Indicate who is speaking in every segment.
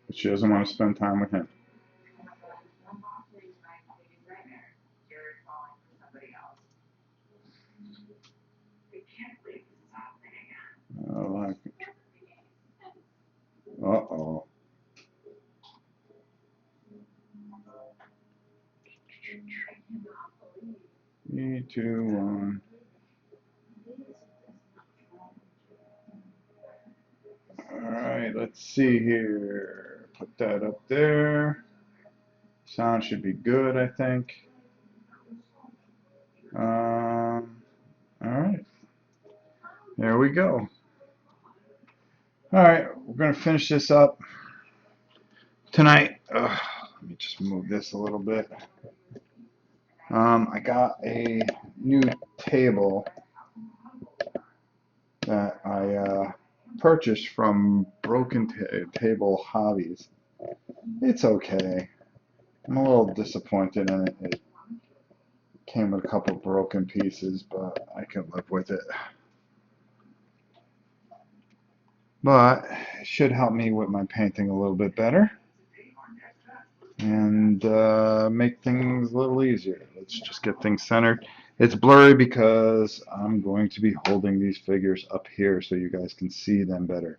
Speaker 1: But she doesn't want to spend time with him. Uh-oh. 3, 2, 1. Alright, let's see here. Put that up there. Sound should be good, I think. Alright. There we go. Alright, we're going to finish this up tonight. Let me just move this a little bit. I got a new table that I purchased from Broken Table Hobbies. It's okay. I'm a little disappointed in it. It came with a couple broken pieces, but I can live with it. But it should help me with my painting a little bit better and make things a little easier. Let's just get things centered. It's blurry because I'm going to be holding these figures up here so you guys can see them better.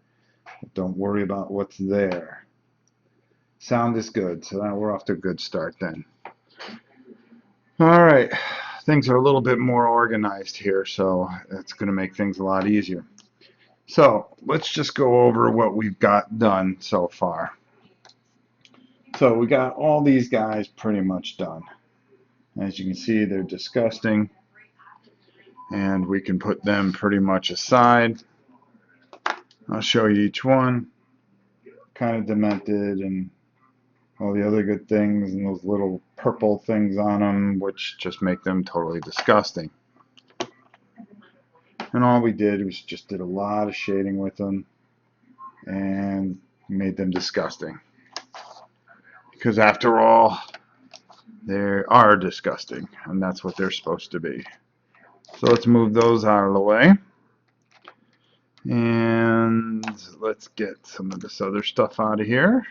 Speaker 1: But don't worry about what's there. Sound is good, so we're off to a good start then. All right, things are a little bit more organized here, so that's going to make things a lot easier. So let's just go over what we've got done so far. So we got all these guys pretty much done. As you can see, they're disgusting, and we can put them pretty much aside. I'll show you each one. Kind of demented and all the other good things, and those little purple things on them, which just make them totally disgusting. And all we did was just did a lot of shading with them and made them disgusting. Because after all, they are disgusting, and that's what they're supposed to be. So let's move those out of the way. And let's get some of this other stuff out of here.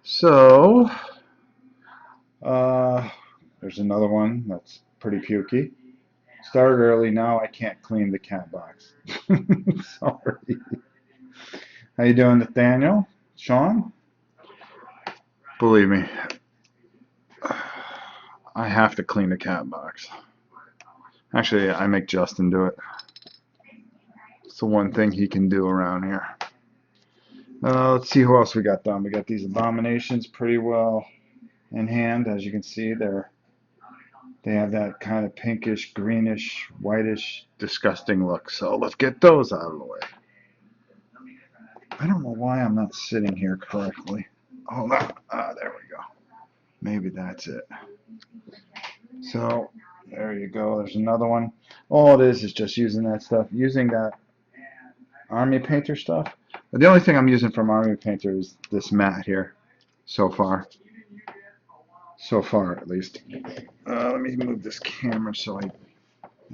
Speaker 1: So, there's another one that's pretty pukey. Started early, now I can't clean the cat box. Sorry. How you doing, Nathaniel? Sean? Believe me, I have to clean the cat box. Actually, I make Justin do it. It's the one thing he can do around here. Let's see who else we got done. We got these abominations pretty well in hand. As you can see, they have that kind of pinkish, greenish, whitish, disgusting look. So let's get those out of the way. I don't know why I'm not sitting here correctly. Hold on. There we go. Maybe that's it. So there you go. There's another one. All it is just using that stuff, using that Army Painter stuff. But the only thing I'm using from Army Painter is this mat here so far. So far, at least. Let me move this camera so I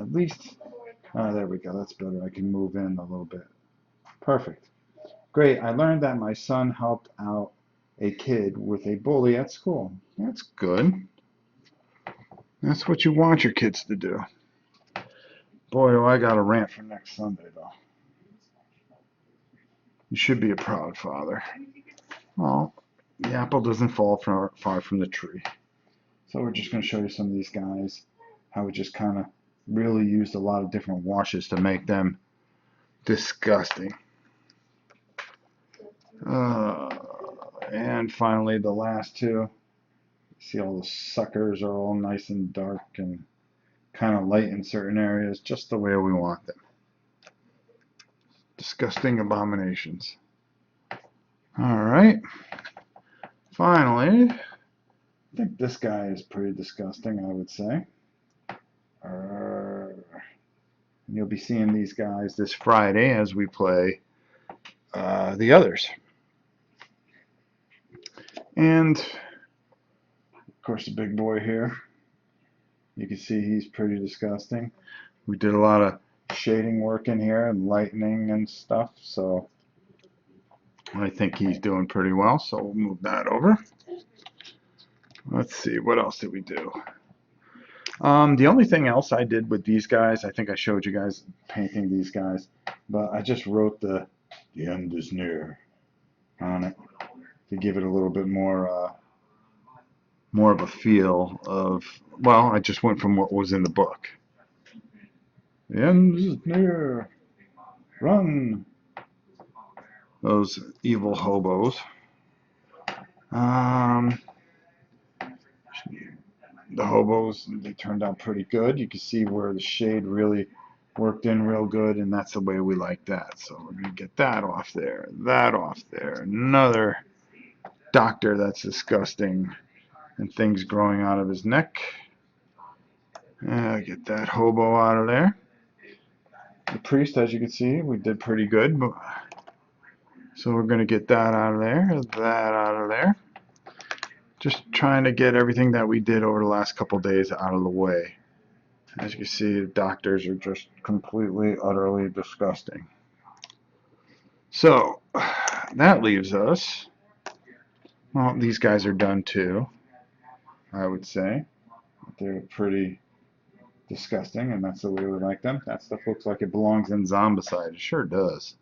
Speaker 1: at least, there we go. That's better. I can move in a little bit. Perfect. Great. I learned that my son helped out a kid with a bully at school. That's good. That's what you want your kids to do. Boy, do I got a rant for next Sunday, though. You should be a proud father. Well, the apple doesn't fall far from the tree. So we're just going to show you some of these guys, how we just kind of really used a lot of different washes to make them disgusting. And finally, the last two. See all the suckers are all nice and dark and kind of light in certain areas, just the way we want them. Disgusting abominations. All right. Finally, I think this guy is pretty disgusting, I would say. You'll be seeing these guys this Friday as we play the others. And, of course, the big boy here. You can see he's pretty disgusting. We did a lot of shading work in here and lightening and stuff, so I think he's doing pretty well, so we'll move that over. Let's see, what else did we do? The only thing else I did with these guys, I think I showed you guys painting these guys, but I just wrote the end is near on it to give it a little bit more of a feel of, well, I just went from what was in the book. The end is near. Run. Those evil hobos. The hobos, they turned out pretty good. You can see where the shade really worked in real good, and that's the way we like that. So we're going to get that off there, another doctor that's disgusting, and things growing out of his neck. Get that hobo out of there. The priest, as you can see, we did pretty good. So we're going to get that out of there. Just trying to get everything that we did over the last couple days out of the way. As you can see, the doctors are just completely, utterly disgusting. So that leaves us, well, these guys are done too, I would say. They're pretty disgusting, and that's the way we like them. That stuff looks like it belongs in Zombicide. It sure does.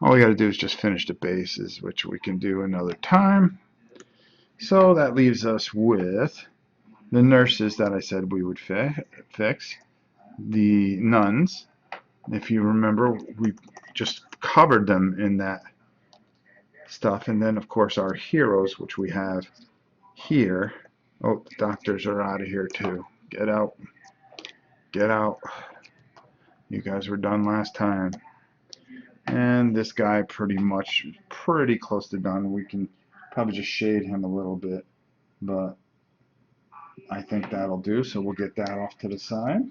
Speaker 1: All we got to do is just finish the bases, which we can do another time. So that leaves us with the nurses that I said we would fix, the nuns. If you remember, we just covered them in that stuff, and then of course our heroes, which we have here. Oh, the doctors are out of here too. Get out. Get out. You guys were done last time. And this guy pretty close to done. We can probably just shade him a little bit, but I think that'll do. So we'll get that off to the side.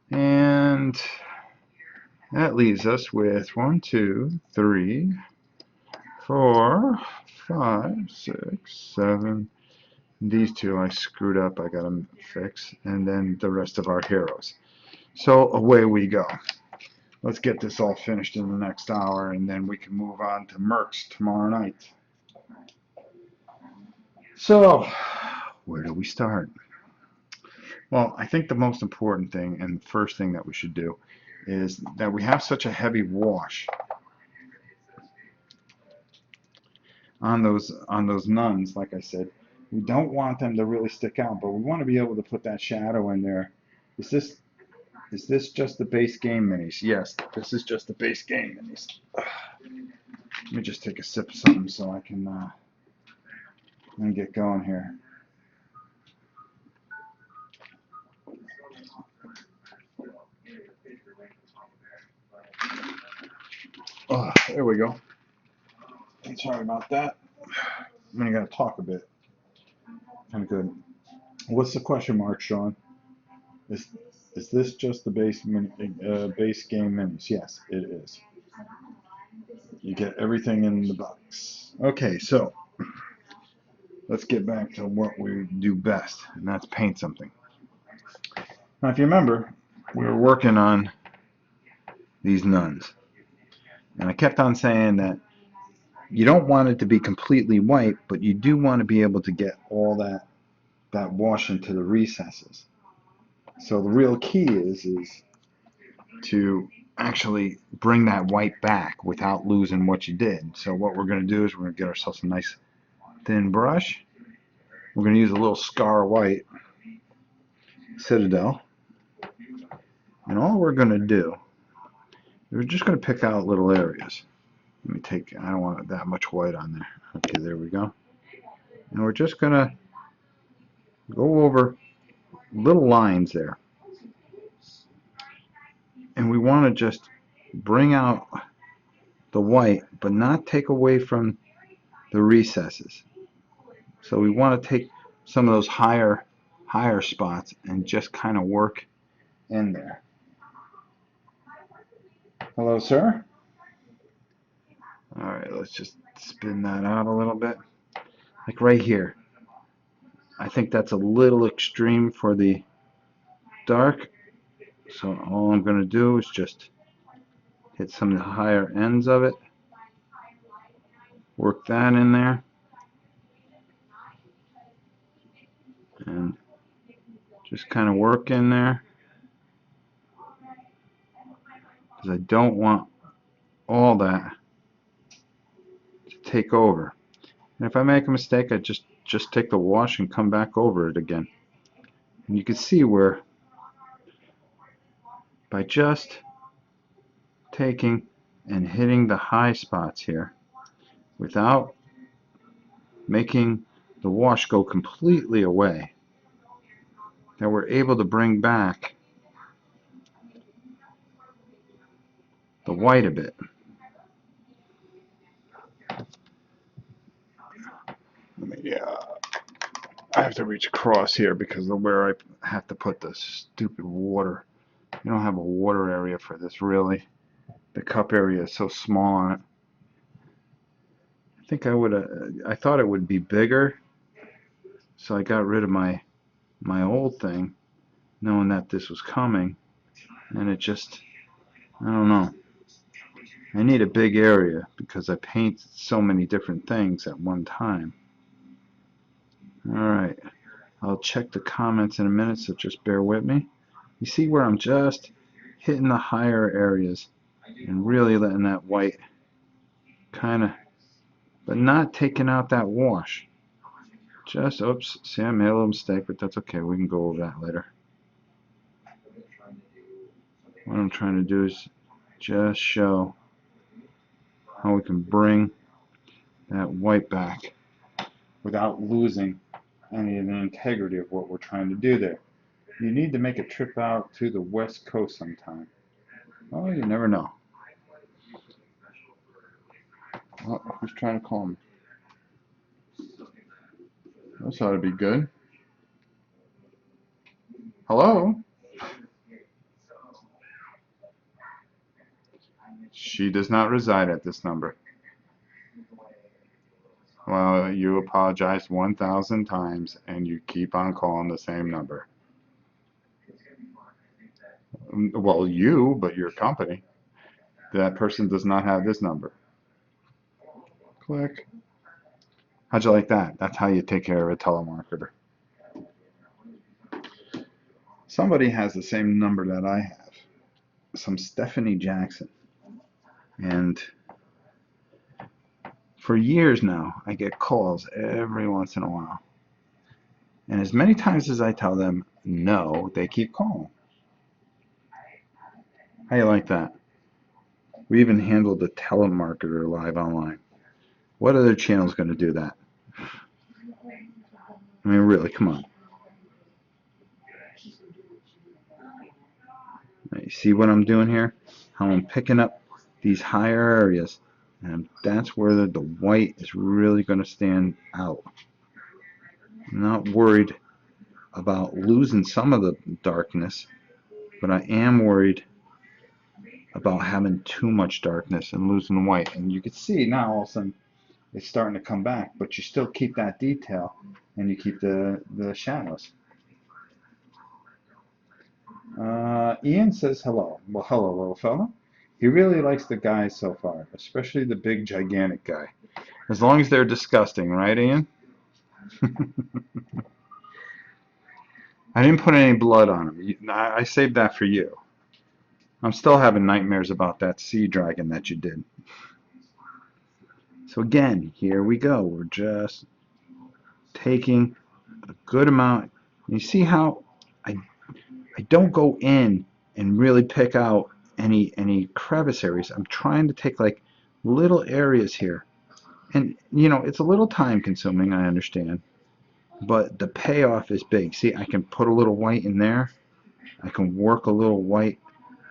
Speaker 1: And that leaves us with 1, 2, 3, 4, 5, 6, 7. These two I screwed up. I got them fixed. And then the rest of our heroes. So away we go. Let's get this all finished in the next hour, and then we can move on to Mercs tomorrow night. So, where do we start? Well, I think the most important thing and the first thing that we should do is that we have such a heavy wash on those nuns. Like I said, we don't want them to really stick out, but we want to be able to put that shadow in there. Is this just the base game minis? Yes, this is just the base game minis. Let me just take a sip of something so I can get going here. Oh, there we go. Sorry about that. I'm gonna gotta talk a bit. Kind of good. What's the question mark, Sean? Is this just the base game minis? Yes, it is. You get everything in the box. Okay, so let's get back to what we do best, and that's paint something. Now, if you remember, we were working on these nuns, and I kept on saying that you don't want it to be completely white, but you do want to be able to get all that wash into the recesses. So the real key is to actually bring that white back without losing what you did. So what we're going to do is we're going to get ourselves a nice thin brush. We're going to use a little Scar White Citadel. And all we're going to do, we're just going to pick out little areas. Let me take, I don't want that much white on there. Okay, there we go. And we're just going to go over little lines there. And we want to just bring out the white, but not take away from the recesses. So we want to take some of those higher spots and just kind of work in there. Hello, sir. All right, let's just spin that out a little bit. Like right here. I think that's a little extreme for the dark. So all I'm going to do is just hit some of the higher ends of it. Work that in there. And just kind of work in there. Because I don't want all that to take over. And if I make a mistake, I just take the wash and come back over it again. And you can see where by just taking and hitting the high spots here without making the wash go completely away, that we're able to bring back the white a bit. I have to reach across here because of where I have to put this stupid water. You don't have a water area for this, really. The cup area is so small on it. I think I thought it would be bigger, so I got rid of my old thing, knowing that this was coming, and it just, I don't know. I need a big area because I paint so many different things at one time. Alright, I'll check the comments in a minute, so just bear with me. You see where I'm just hitting the higher areas and really letting that white kind of, but not taking out that wash. Just, oops, see, I made a little mistake, but that's okay. We can go over that later. What I'm trying to do is just show how we can bring that white back without losing any of the integrity of what we're trying to do there. You need to make a trip out to the West Coast sometime. Oh, you never know. Oh, who's trying to call me? This ought to be good. Hello? She does not reside at this number. Well, you apologized 1,000 times and you keep on calling the same number. Well, you, but your company. That person does not have this number. Click. How'd you like that? That's how you take care of a telemarketer. Somebody has the same number that I have. Some Stephanie Jackson. And for years now, I get calls every once in a while. And as many times as I tell them no, they keep calling. How you like that? We even handled the telemarketer live online. What other channel is going to do that? I mean, really, come on. You see what I'm doing here? How I'm picking up these higher areas, and that's where the white is really going to stand out. I'm not worried about losing some of the darkness, but I am worried about having too much darkness and losing white. And you can see now all of a sudden it's starting to come back, but you still keep that detail and you keep the shadows. Ian says hello. Well, hello, little fella. He really likes the guys so far, especially the big, gigantic guy. As long as they're disgusting, right, Ian? I didn't put any blood on him. I saved that for you. I'm still having nightmares about that sea dragon that you did. So again, here we go. We're just taking a good amount. You see how I don't go in and really pick out any crevice areas. I'm trying to take like little areas here. And you know, it's a little time consuming, I understand. But the payoff is big. See, I can put a little white in there. I can work a little white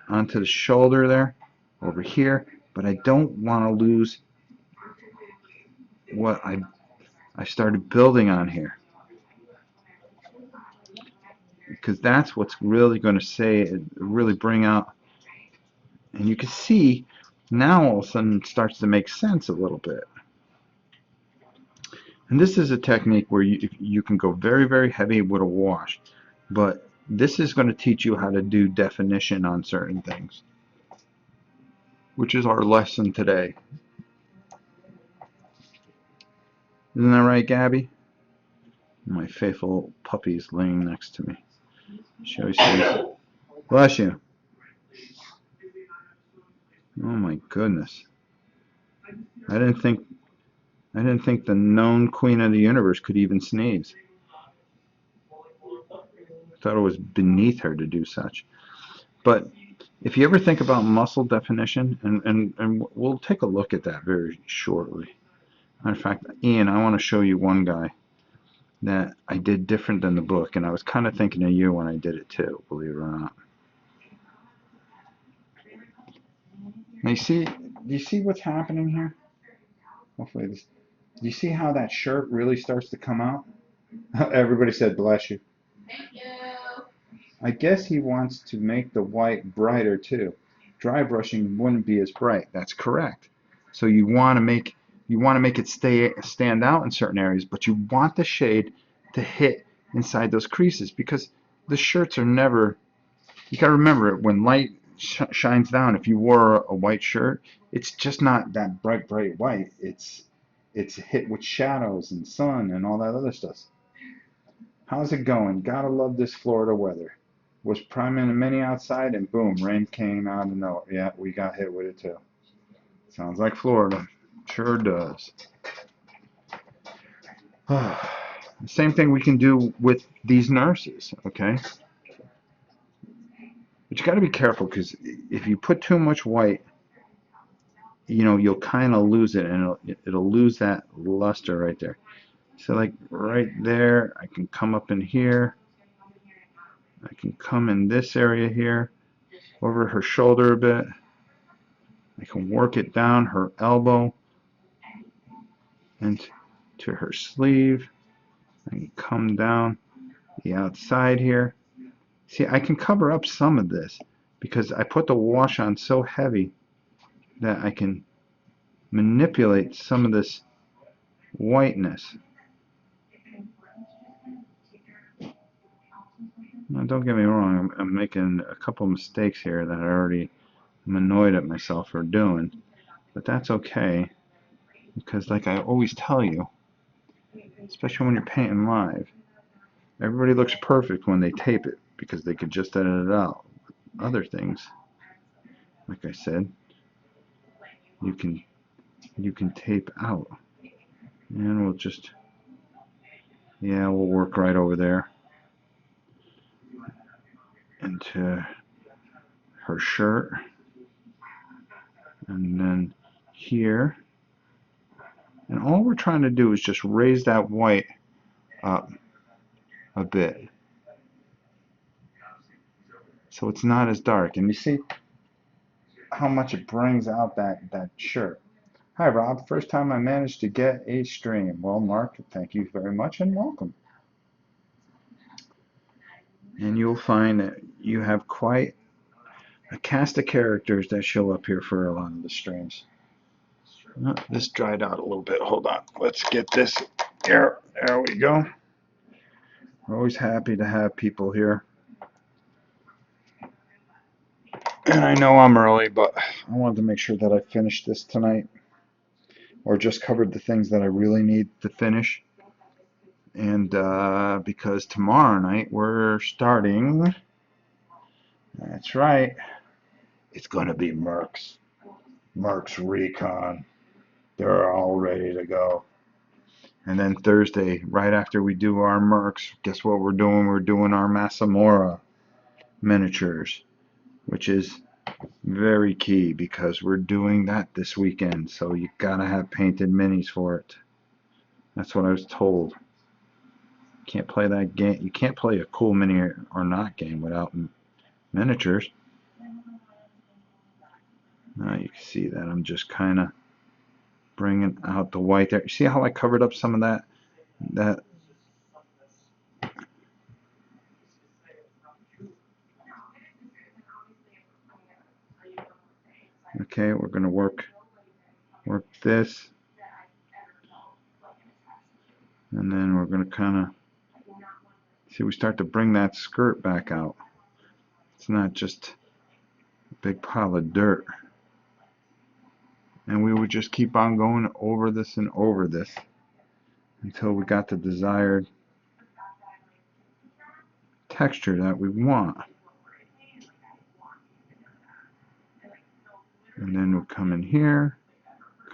Speaker 1: onto the shoulder there, over here, but I don't want to lose what I started building on here, because that's what's really going to say, really bring out. And you can see now all of a sudden it starts to make sense a little bit. And this is a technique where you can go very, very heavy with a wash, but this is going to teach you how to do definition on certain things, which is our lesson today. Isn't that right, Gabby? My faithful puppy is laying next to me. She always says, "Bless you." Oh my goodness! I didn't think I didn't think the known queen of the universe could even sneeze. I thought it was beneath her to do such. But if you ever think about muscle definition, and we'll take a look at that very shortly. Matter of fact, Ian, I want to show you one guy that I did different than the book, and I was kind of thinking of you when I did it too, believe it or not. Now do you see what's happening here? Hopefully this, do you see how that shirt really starts to come out? Everybody said bless you. Thank you. I guess he wants to make the white brighter too. Dry brushing wouldn't be as bright. That's correct. So you want to make it stand out in certain areas, but you want the shade to hit inside those creases because the shirts are never. You got to remember when light shines down. If you wore a white shirt, it's just not that bright white. It's hit with shadows and sun and all that other stuff. How's it going? Gotta love this Florida weather. Was priming a mini outside and boom, rain came out of nowhere. Yeah, we got hit with it too. Sounds like Florida. Sure does. Same thing we can do with these nurses, okay? But you got to be careful because if you put too much white, you'll kind of lose it and it'll lose that luster right there. So like right there, I can come up in here. I can come in this area here, over her shoulder a bit. I can work it down her elbow and to her sleeve. I can come down the outside here. See, I can cover up some of this because I put the wash on so heavy that I can manipulate some of this whiteness. Now, don't get me wrong, I'm making a couple mistakes here that I already am annoyed at myself for doing, but that's okay because like I always tell you, especially when you're painting live, everybody looks perfect when they tape it because they could just edit it out. Other things, like I said, you can tape out. And we'll work right over there into her shirt. And then here. And all we're trying to do is just raise that white up a bit. So it's not as dark. And you see how much it brings out that shirt. Hi, Rob. First time I managed to get a stream. Well, Mark, thank you very much and welcome. And you'll find that you have quite a cast of characters that show up here for a lot of the streams. Oh, this dried out a little bit. Hold on. Let's get this here. There we go. We're always happy to have people here. And I know I'm early, but I wanted to make sure that I finished this tonight or just covered the things that I really need to finish. And because tomorrow night we're starting, that's right, it's going to be Mercs Recon. They're all ready to go. And then Thursday, right after we do our Mercs, guess what we're doing? We're doing our Masamora miniatures, which is very key because we're doing that this weekend. So you gotta have painted minis for it. That's what I was told. Can't play that game. You can't play a cool mini or not game without miniatures. Now you can see that I'm just kind of bringing out the white there. You see how I covered up some of that okay, we're going to work this. And then we're going to kind of, see, we start to bring that skirt back out. It's not just a big pile of dirt. And we would just keep on going over this and over this until we got the desired texture that we want. And then we'll come in here,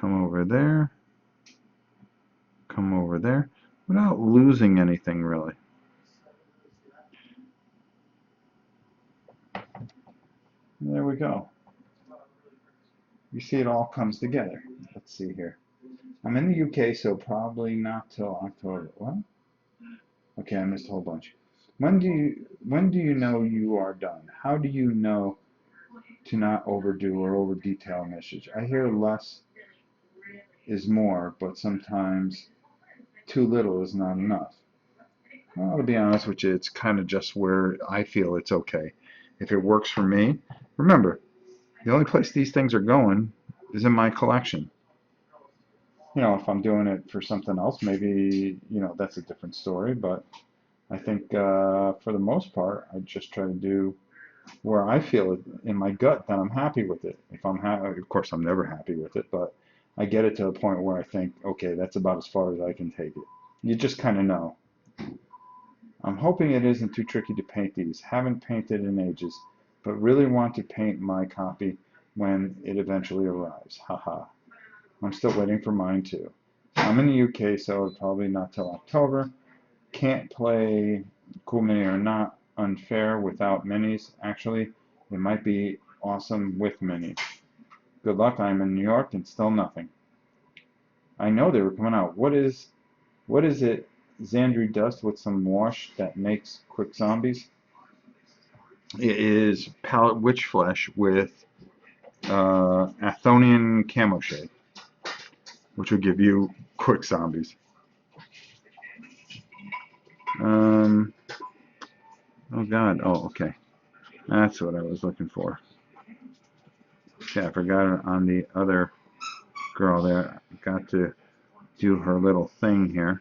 Speaker 1: come over there, come over there, without losing anything really. And there we go. You see it all comes together. Let's see here. I'm in the UK, so probably not till October. What? Okay, I missed a whole bunch. When do you know you are done? How do you know to not overdo or over detail a message? I hear less is more, but sometimes too little is not enough. Well, to be honest with you, it's kind of just where I feel it's okay. If it works for me, remember, the only place these things are going is in my collection. You know, if I'm doing it for something else, maybe, you know, that's a different story, but I think for the most part, I just try to do where I feel it in my gut that I'm happy with it. If I'm happy, of course, I'm never happy with it, but I get it to a point where I think, okay, that's about as far as I can take it. You just kind of know. I'm hoping it isn't too tricky to paint these. Haven't painted in ages, but really want to paint my copy when it eventually arrives. Haha. I'm still waiting for mine too. I'm in the UK, so probably not till October. Can't play Cool Mini or not unfair without minis. Actually, it might be awesome with minis. Good luck. I'm in New York and still nothing. I know they were coming out. What is it? Xandri dust with some wash that makes quick zombies. It is palette witch flesh with Athonian camo shade, which will give you quick zombies. Oh God. Oh, okay. That's what I was looking for. Yeah, I forgot on the other girl there. Got to do her little thing here.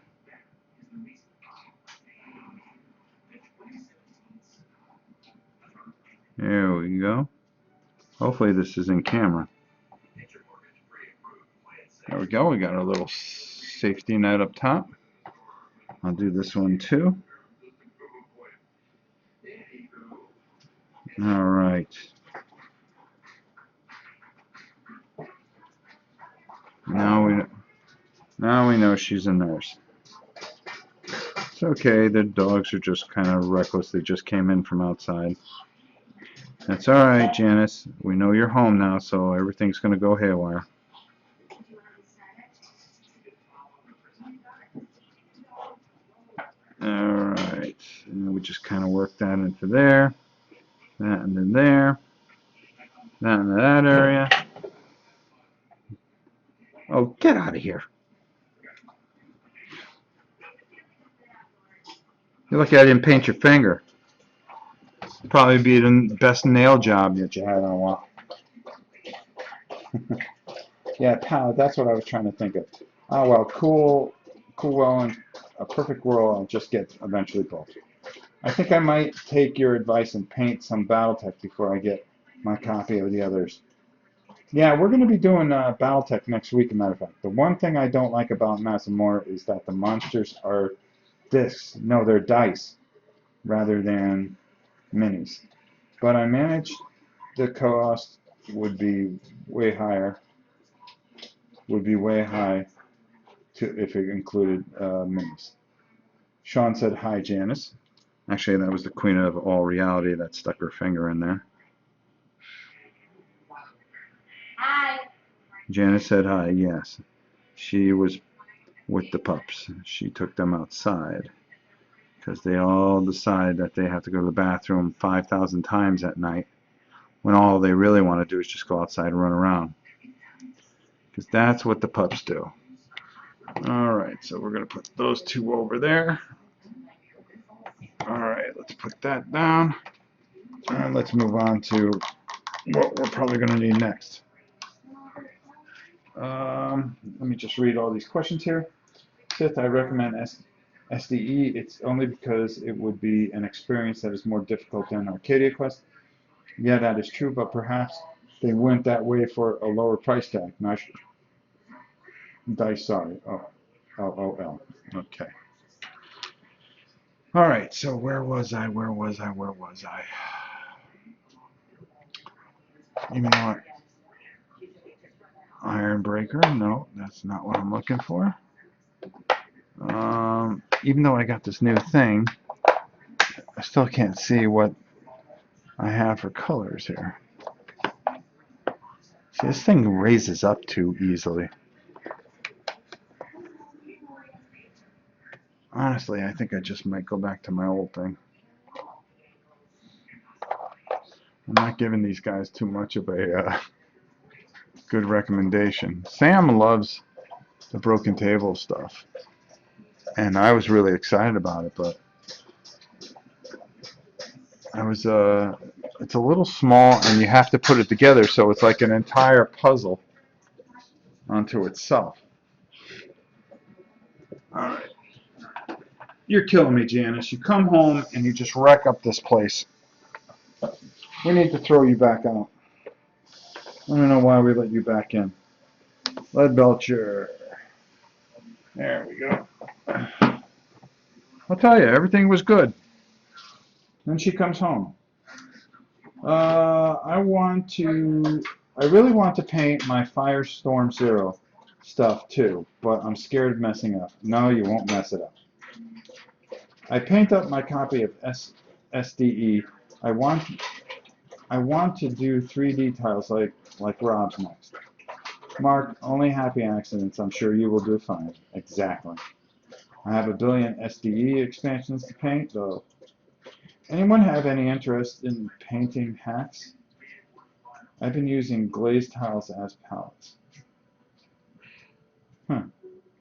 Speaker 1: There we go. Hopefully this is in camera. There we go. We got our little safety net up top. I'll do this one too. All right. Now we know she's a nurse. It's okay. The dogs are just kind of reckless. They just came in from outside. That's all right, Janice. We know you're home now, so everything's going to go haywire. All right. And we just kind of work that into there. That and then there. That in that area. Oh, get out of here. You're lucky I didn't paint your finger. Probably be the best nail job that you had in a while. Yeah, pal, that's what I was trying to think of. Oh, well, cool, well, in a perfect world, I'll just get eventually both. I think I might take your advice and paint some Battletech before I get my copy of the others. Yeah, we're going to be doing Battletech next week, as a matter of fact. The one thing I don't like about Masamore is that the monsters are discs. No, they're dice rather than minis. But I managed the cost would be way higher, would be way high if it included minis. Sean said, hi, Janice. Actually, that was the queen of all reality that stuck her finger in there.
Speaker 2: Hi.
Speaker 1: Janice said hi, yes. She was with the pups. She took them outside because they all decide that they have to go to the bathroom 5,000 times at night when all they really want to do is just go outside and run around. Because that's what the pups do. Alright, so we're going to put those two over there. Alright, let's put that down. And let's move on to what we're probably going to need next. Let me just read all these questions here. Fifth, I recommend SDE, it's only because it would be an experience that is more difficult than Arcadia Quest. Yeah, that is true, but perhaps they went that way for a lower price tag. Not dice, sorry. Oh, LOL. Okay. All right, so where was I? You know what? Iron Breaker? No, that's not what I'm looking for. Even though I got this new thing, I still can't see what I have for colors here. See, this thing raises up too easily. Honestly, I think I just might go back to my old thing. I'm not giving these guys too much of a good recommendation. Sam loves the broken table stuff, and I was really excited about it, but it's a little small, and you have to put it together, so it's like an entire puzzle onto itself. All right. You're killing me, Janice. You come home and you just wreck up this place. We need to throw you back out. I don't know why we let you back in. Lead Belcher. There we go. I'll tell you, everything was good. Then she comes home. I really want to paint my Firestorm Zero stuff too, but I'm scared of messing up. No, you won't mess it up. I paint up my copy of SDE. I want to do 3D tiles like Rob's next. Mark, only happy accidents. I'm sure you will do fine. Exactly. I have a billion SDE expansions to paint, though. Anyone have any interest in painting hacks? I've been using glazed tiles as palettes.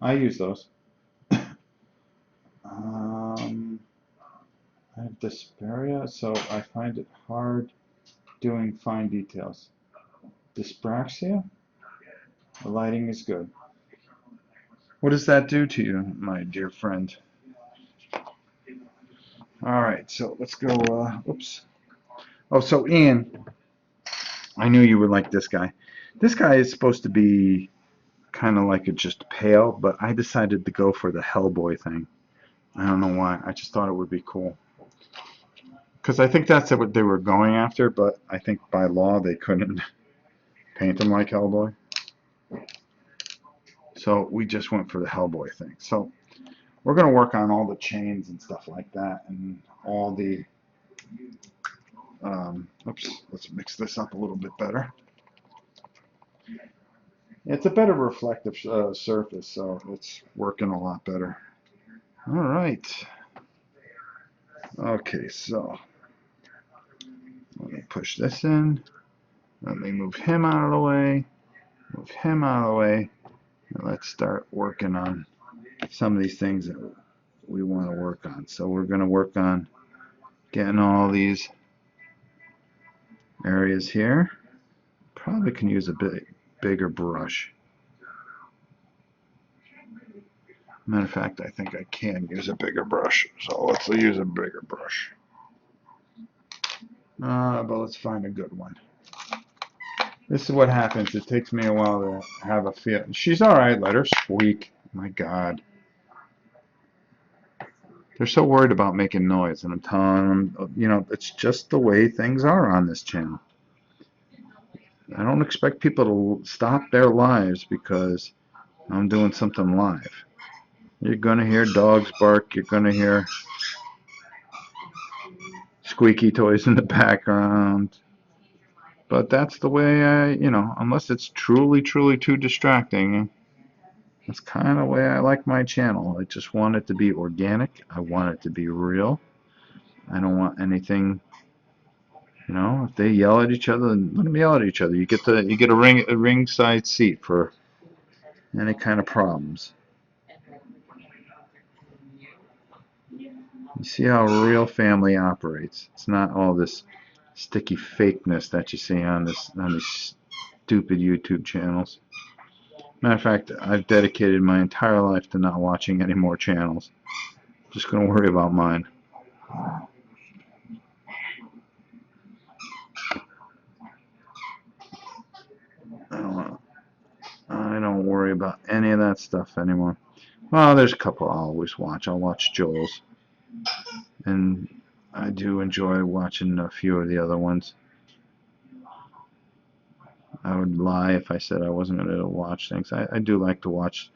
Speaker 1: I use those. I have Dyspraxia, so I find it hard doing fine details. Dyspraxia? The lighting is good. What does that do to you, my dear friend? All right, so let's go. Oops. Oh, so Ian, I knew you would like this guy. This guy is supposed to be kind of like a just pale, but I decided to go for the Hellboy thing. I don't know why. I just thought it would be cool. Because I think that's what they were going after, but I think by law they couldn't paint him like Hellboy. So we just went for the Hellboy thing. So we're going to work on all the chains and stuff like that, and all the oops, let's mix this up a little bit better. It's a better reflective surface, so it's working a lot better. All right. Okay, so let me push this in. Let me move him out of the way. Move him out of the way. And let's start working on some of these things that we want to work on. So we're going to work on getting all these areas here. Probably can use a bit bigger brush. Matter of fact, I think I can use a bigger brush. So let's use a bigger brush. But let's find a good one. This is what happens. It takes me a while to have a feel. She's all right. Let her squeak. My God. They're so worried about making noise, and I'm telling them, you know, it's just the way things are on this channel. I don't expect people to stop their lives because I'm doing something live. You're going to hear dogs bark. You're going to hear squeaky toys in the background. But that's the way you know, unless it's truly, truly too distracting, that's kind of the way I like my channel. I just want it to be organic. I want it to be real. I don't want anything, you know, if they yell at each other, then let them yell at each other. You get a ringside seat for any kind of problems. You see how a real family operates. It's not all this sticky fakeness that you see on these stupid YouTube channels. Matter of fact, I've dedicated my entire life to not watching any more channels. Just gonna worry about mine. I don't worry about any of that stuff anymore. Well, there's a couple I'll always watch. I'll watch Joel's, and I do enjoy watching a few of the other ones. I would lie if I said I wasn't going to watch things. I do like to watch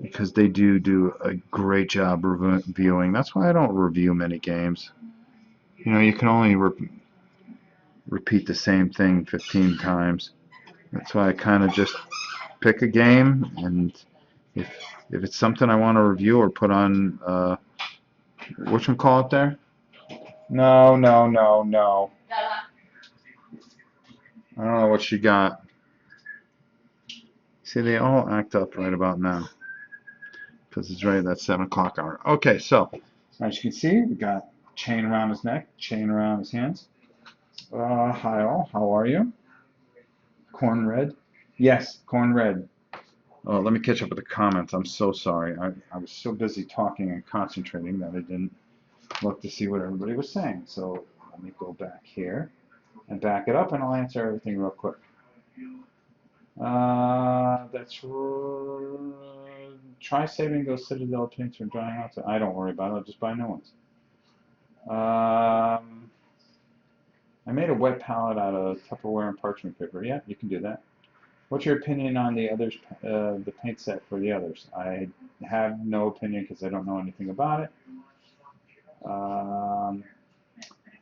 Speaker 1: because they do a great job reviewing. That's why I don't review many games. You know, you can only repeat the same thing 15 times. That's why I kind of just pick a game, and if if it's something I want to review or put on, whatchamacallit there? No, no, no, no. I don't know what she got. See, they all act up right about now because it's right at that 7 o'clock hour. Okay, so as you can see, we got chain around his neck, chain around his hands. Hi all, how are you? Corn red? Yes, corn red. Oh, let me catch up with the comments. I'm so sorry. I was so busy talking and concentrating that I didn't look to see what everybody was saying. So let me go back here and back it up, and I'll answer everything real quick. Try saving those Citadel paints from drying out. I don't worry about it. I'll just buy new ones. I made a wet palette out of Tupperware and parchment paper. Yeah, you can do that. What's your opinion on the others, the paint set for the others? I have no opinion because I don't know anything about it.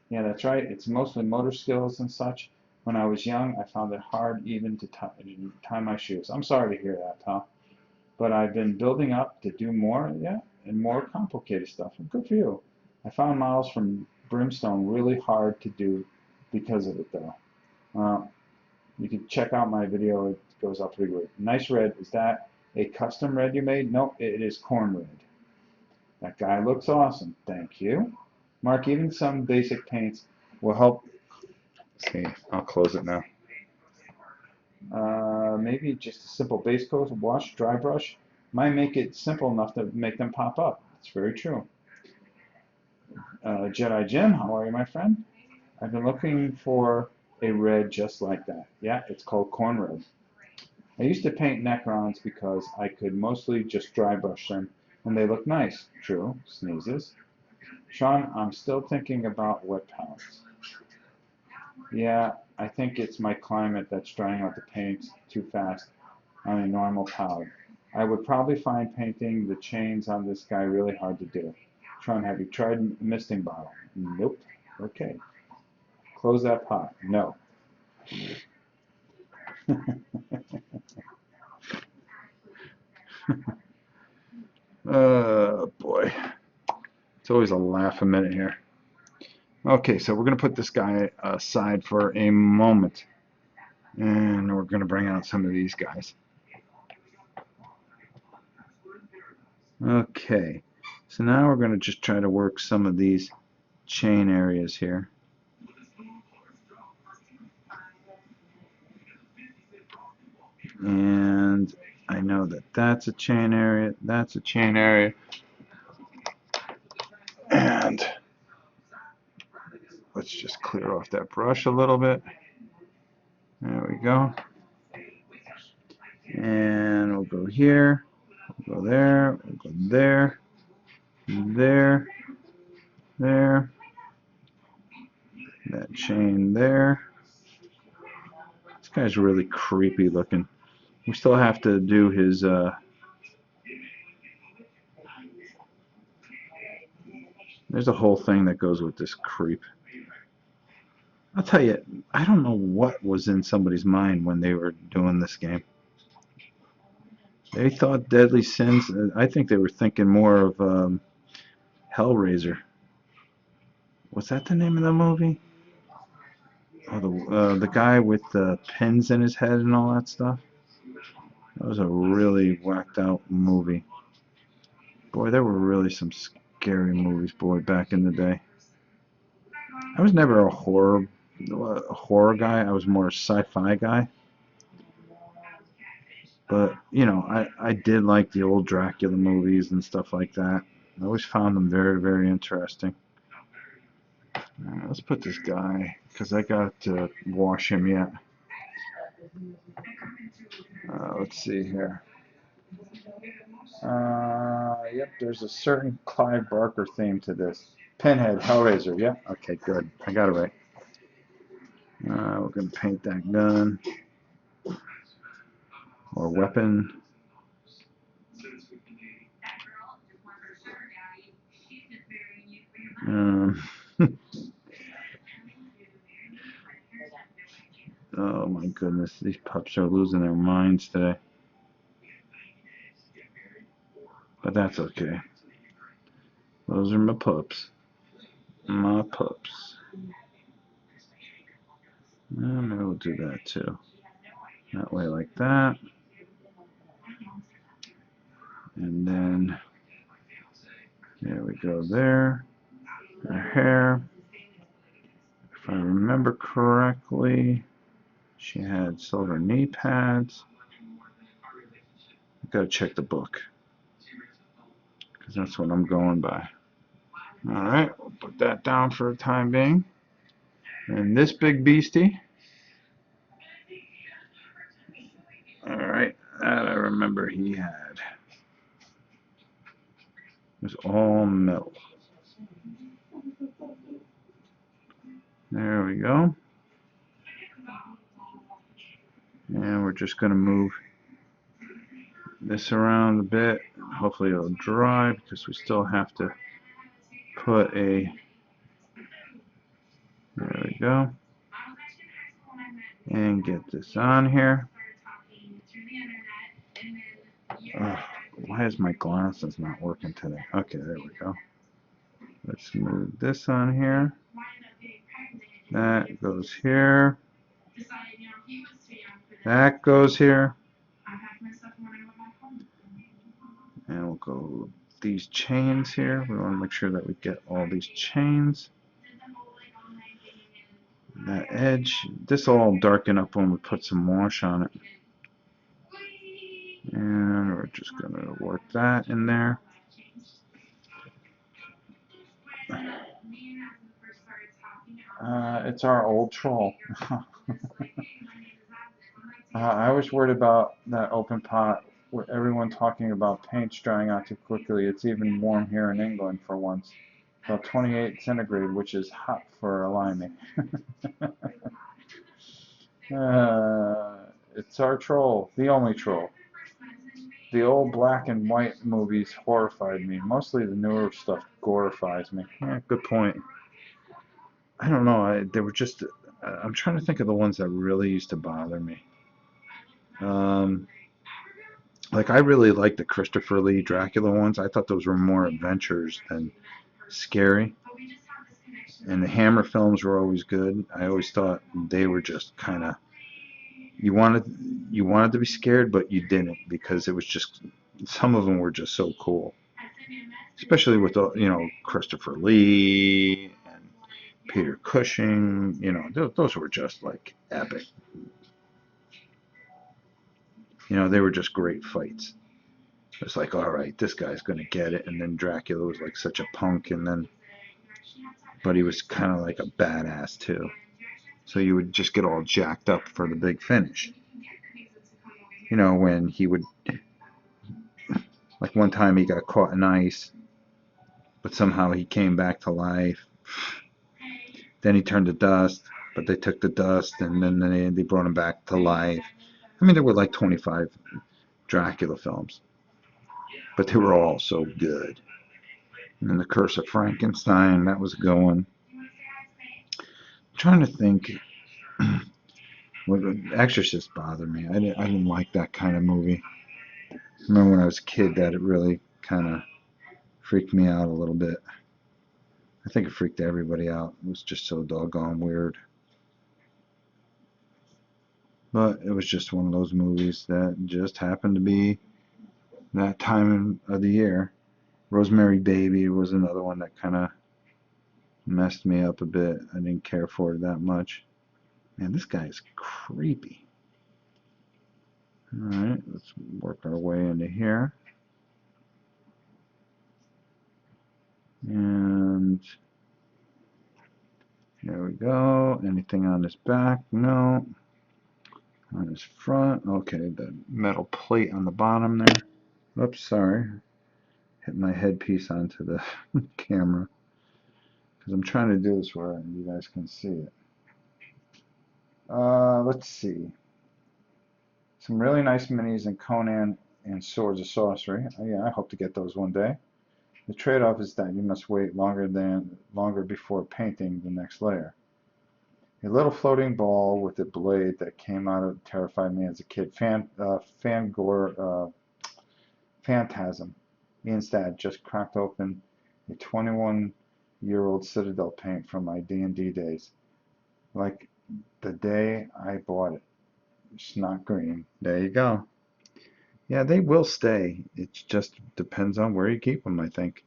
Speaker 1: Yeah, that's right. It's mostly motor skills and such. When I was young, I found it hard even to tie my shoes. I'm sorry to hear that, pal. But I've been building up to do more, yeah, and more complicated stuff. Good for you. I found models from Brimstone really hard to do because of it, though. You can check out my video. It goes up pretty good. Nice red. Is that a custom red you made? No, it is corn red. That guy looks awesome. Thank you. Mark, even some basic paints will help. See, I'll close it now. Maybe just a simple base coat, wash, dry brush might make it simple enough to make them pop up. It's very true. Jedi Jim, how are you, my friend? I've been looking for a red just like that. Yeah, it's called corn red. I used to paint Necrons because I could mostly just dry brush them, and they look nice. True. Sneezes. Sean, I'm still thinking about wet palettes. Yeah, I think it's my climate that's drying out the paint too fast on a normal palette. I would probably find painting the chains on this guy really hard to do. Sean, have you tried misting bottle? Nope. Okay. Close that pot. No. Oh boy. It's always a laugh a minute here. Okay, so we're going to put this guy aside for a moment. And we're going to bring out some of these guys. Okay, so now we're going to just try to work some of these chain areas here. And I know that that's a chain area, that's a chain area. And let's just clear off that brush a little bit. There we go. And we'll go here, we'll go there, we'll go there, there, there, that chain there. This guy's really creepy looking. We still have to do his there's a whole thing that goes with this creep. I'll tell you, I don't know what was in somebody's mind when they were doing this game. They thought Deadly Sins, I think they were thinking more of Hellraiser. Was that the name of the movie? Oh, the guy with the pins in his head and all that stuff. That was a really whacked out movie. Boy, there were really some scary movies, boy, back in the day. I was never a horror guy. I was more a sci-fi guy. But, you know, I did like the old Dracula movies and stuff like that. I always found them very, very interesting. Let's put this guy, because I got to wash him yet. Let's see here. Yep, there's a certain Clive Barker theme to this. Pinhead, Hellraiser, yep. Okay, good. I got it right. We're going to paint that gun. Or weapon. Oh my goodness, these pups are losing their minds today. But that's okay. Those are my pups. My pups. Maybe we'll do that too. That way like that. And then there we go there. Her hair. If I remember correctly, she had silver knee pads. I've got to check the book, because that's what I'm going by. Alright, we'll put that down for the time being. And this big beastie. Alright, that I remember he had. It was all metal. There we go. And we're just going to move this around a bit. Hopefully it'll dry, because we still have to put a... There we go. And get this on here. Why is my glasses not working today? Okay, there we go. Let's move this on here. That goes here. That goes here. And we'll go these chains here. We want to make sure that we get all these chains. That edge. This will all darken up when we put some wash on it. And we're just going to work that in there. It's our old troll. I was worried about that open pot with everyone talking about paints drying out too quickly. It's even warm here in England for once. About 28 centigrade, which is hot for a limey. It's our troll, the only troll. The old black and white movies horrified me. Mostly the newer stuff glorifies me. Yeah, good point. I don't know. They were just. I'm trying to think of the ones that really used to bother me. Like I really liked the Christopher Lee Dracula ones. I thought those were more adventures than scary. And the Hammer films were always good. I always thought they were just kind of you wanted to be scared, but you didn't, because it was just some of them were just so cool. Especially with the Christopher Lee and Peter Cushing. Those were just like epic. They were just great fights. It's like, all right, this guy's gonna get it, and then Dracula was like such a punk, but he was kind of like a badass too. So you would just get all jacked up for the big finish. When he would, like one time he got caught in ice, but somehow he came back to life. Then he turned to dust, but they took the dust and then they brought him back to life. I mean, there were like 25 Dracula films, but they were all so good. And then The Curse of Frankenstein, that was going. I'm trying to think. Well, Exorcist bothered me. I didn't like that kind of movie. I remember when I was a kid that it really kind of freaked me out a little bit. I think it freaked everybody out. It was just so doggone weird. But it was just one of those movies that just happened to be that time of the year. Rosemary Baby was another one that kind of messed me up a bit. I didn't care for it that much. Man, this guy is creepy. Alright, let's work our way into here. And there we go. Anything on his back? No. On his front? Okay, the metal plate on the bottom there. Oops, sorry. Hit my headpiece onto the camera. Because I'm trying to do this where you guys can see it. Let's see. Some really nice minis in Conan and Swords of Sorcery. Oh, yeah, I hope to get those one day. The trade-off is that you must wait longer before painting the next layer. A little floating ball with a blade that came out of terrified me as a kid. Fangor Phantasm. Instead, just cracked open a 21-year-old Citadel paint from my D&D days. Like the day I bought it. It's not green. There you go. Yeah, they will stay. It just depends on where you keep them, I think.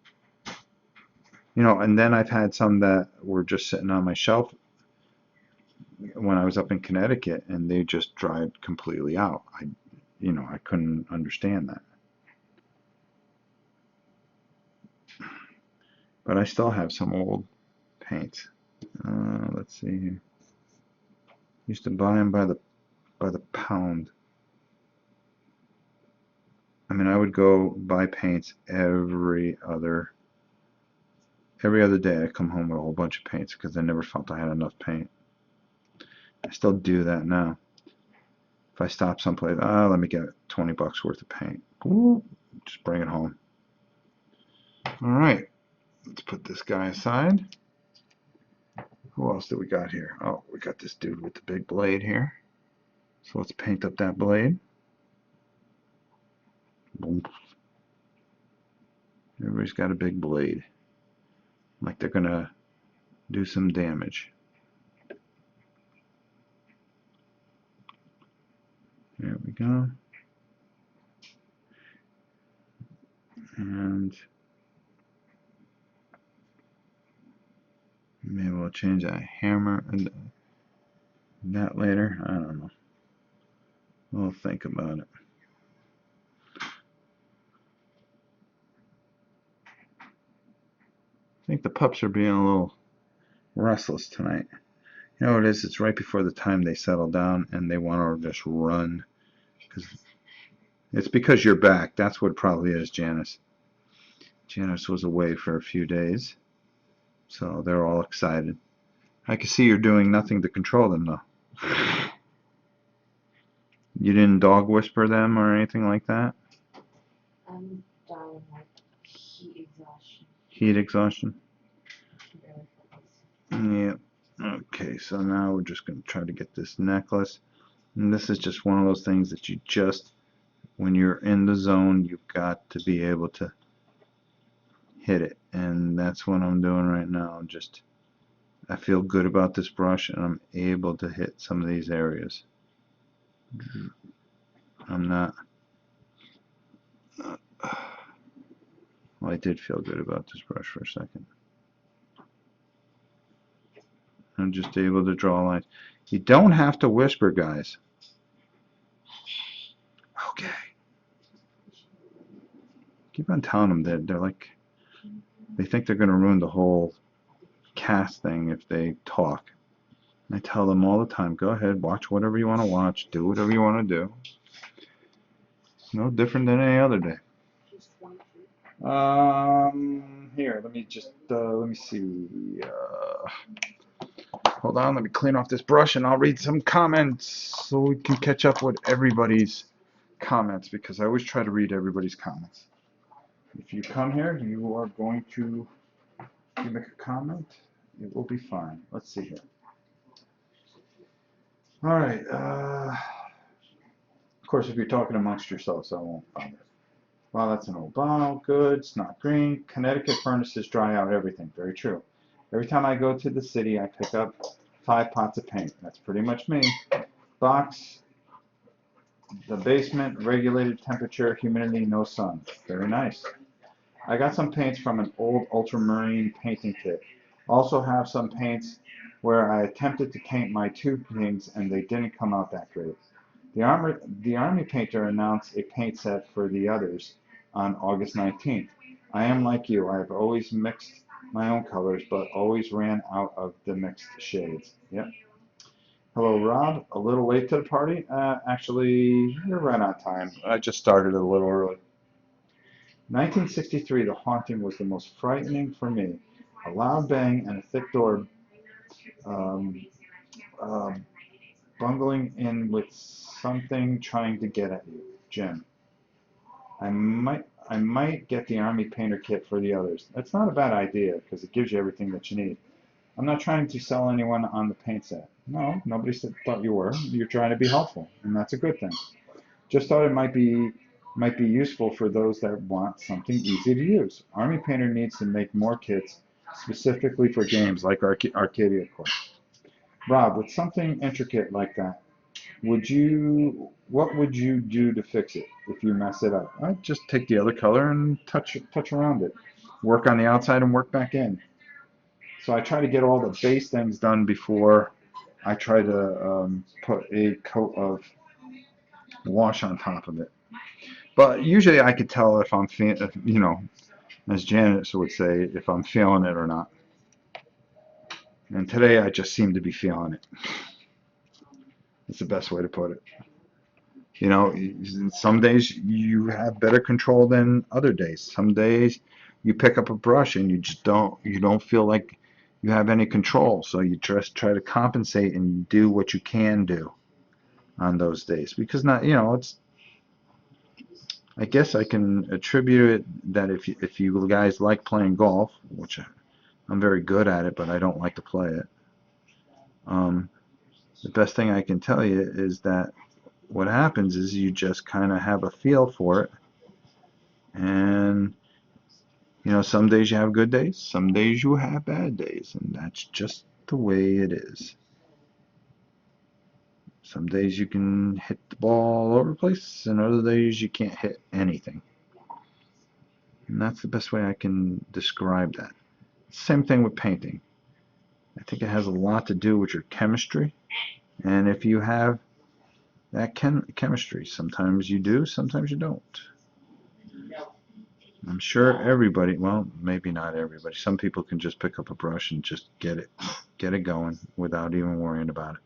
Speaker 1: You know, and then I've had some that were just sitting on my shelf when I was up in Connecticut, and they just dried completely out. I couldn't understand that. But I still have some old paints. Let's see here. Used to buy them by the pound. I mean, I would go buy paints every other day. I come home with a whole bunch of paints because I never felt I had enough paint. I still do that now. If I stop someplace, let me get 20 bucks worth of paint. Ooh, just bring it home. All right, let's put this guy aside. Who else do we got here? Oh, we got this dude with the big blade here. So let's paint up that blade. Boom. Everybody's got a big blade. Like they're gonna do some damage. There we go. And maybe we'll change that hammer and that later. I don't know. We'll think about it. I think the pups are being a little restless tonight. You know what it is? It's right before the time they settle down and they want to just run. It's because you're back. That's what it probably is, Janice. Janice was away for a few days, so they're all excited. I can see you're doing nothing to control them, though. You didn't dog whisper them or anything like that?
Speaker 2: I'm dying like heat exhaustion.
Speaker 1: Heat exhaustion?
Speaker 2: Really
Speaker 1: Yeah. Okay, so now we're just going to try to get this necklace. And this is just one of those things that you just, when you're in the zone, you've got to be able to hit it. And that's what I'm doing right now. I feel good about this brush, and I'm able to hit some of these areas. I'm not. Well, I did feel good about this brush for a second. I'm just able to draw lines. You don't have to whisper, guys. Okay. Keep on telling them that they're like, they think they're going to ruin the whole cast thing if they talk. I tell them all the time, go ahead, watch whatever you want to watch, do whatever you want to do. No different than any other day. Here, let me see. Hold on, let me clean off this brush and I'll read some comments so we can catch up with everybody's comments, because I always try to read everybody's comments. If you come here, you are going to, if you make a comment, it will be fine. Let's see here. All right. Of course, if you're talking amongst yourselves, I won't bother. Well, that's an old bottle. Good. It's not green. Connecticut furnaces dry out everything. Very true. Every time I go to the city, I pick up 5 pots of paint. That's pretty much me. Box, the basement, regulated temperature, humidity, no sun. Very nice. I got some paints from an old ultramarine painting kit. Also have some paints where I attempted to paint my 2 kings and they didn't come out that great. The Army painter announced a paint set for the others on August 19th. I am like you. I've always mixed my own colors, but always ran out of the mixed shades. Yep. Hello, Rob. A little late to the party? Actually, you're right on time. I just started a little early. 1963, The Haunting was the most frightening for me. A loud bang and a thick door um, um, bungling in with something trying to get at you. Jim. I might get the Army Painter kit for the others. That's not a bad idea because it gives you everything that you need. I'm not trying to sell anyone on the paint set. No, nobody thought you were. You're trying to be helpful, and that's a good thing. Just thought it might be useful for those that want something easy to use. Army Painter needs to make more kits specifically for games like Arcadia Core. Rob, with something intricate like that, what would you do to fix it if you mess it up? I'd just take the other color and touch around it. Work on the outside and work back in. So I try to get all the base things done before I try to put a coat of wash on top of it. But usually I could tell if I'm, as Janice would say, if I'm feeling it or not. And today I just seem to be feeling it. It's the best way to put it. Some days you have better control than other days. Some days you pick up a brush and you don't feel like you have any control. So you just try to compensate and do what you can do on those days. Because I guess I can attribute it that if you guys like playing golf, which I'm very good at it, but I don't like to play it. The best thing I can tell you is that what happens is you just kind of have a feel for it, and some days you have good days, some days you have bad days, and that's just the way it is. Some days you can hit the ball all over the place, and other days you can't hit anything. And that's the best way I can describe that. Same thing with painting. I think it has a lot to do with your chemistry, and if you have that chemistry, sometimes you do, sometimes you don't. I'm sure everybody, well, maybe not everybody. Some people can just pick up a brush and just get it going without even worrying about it.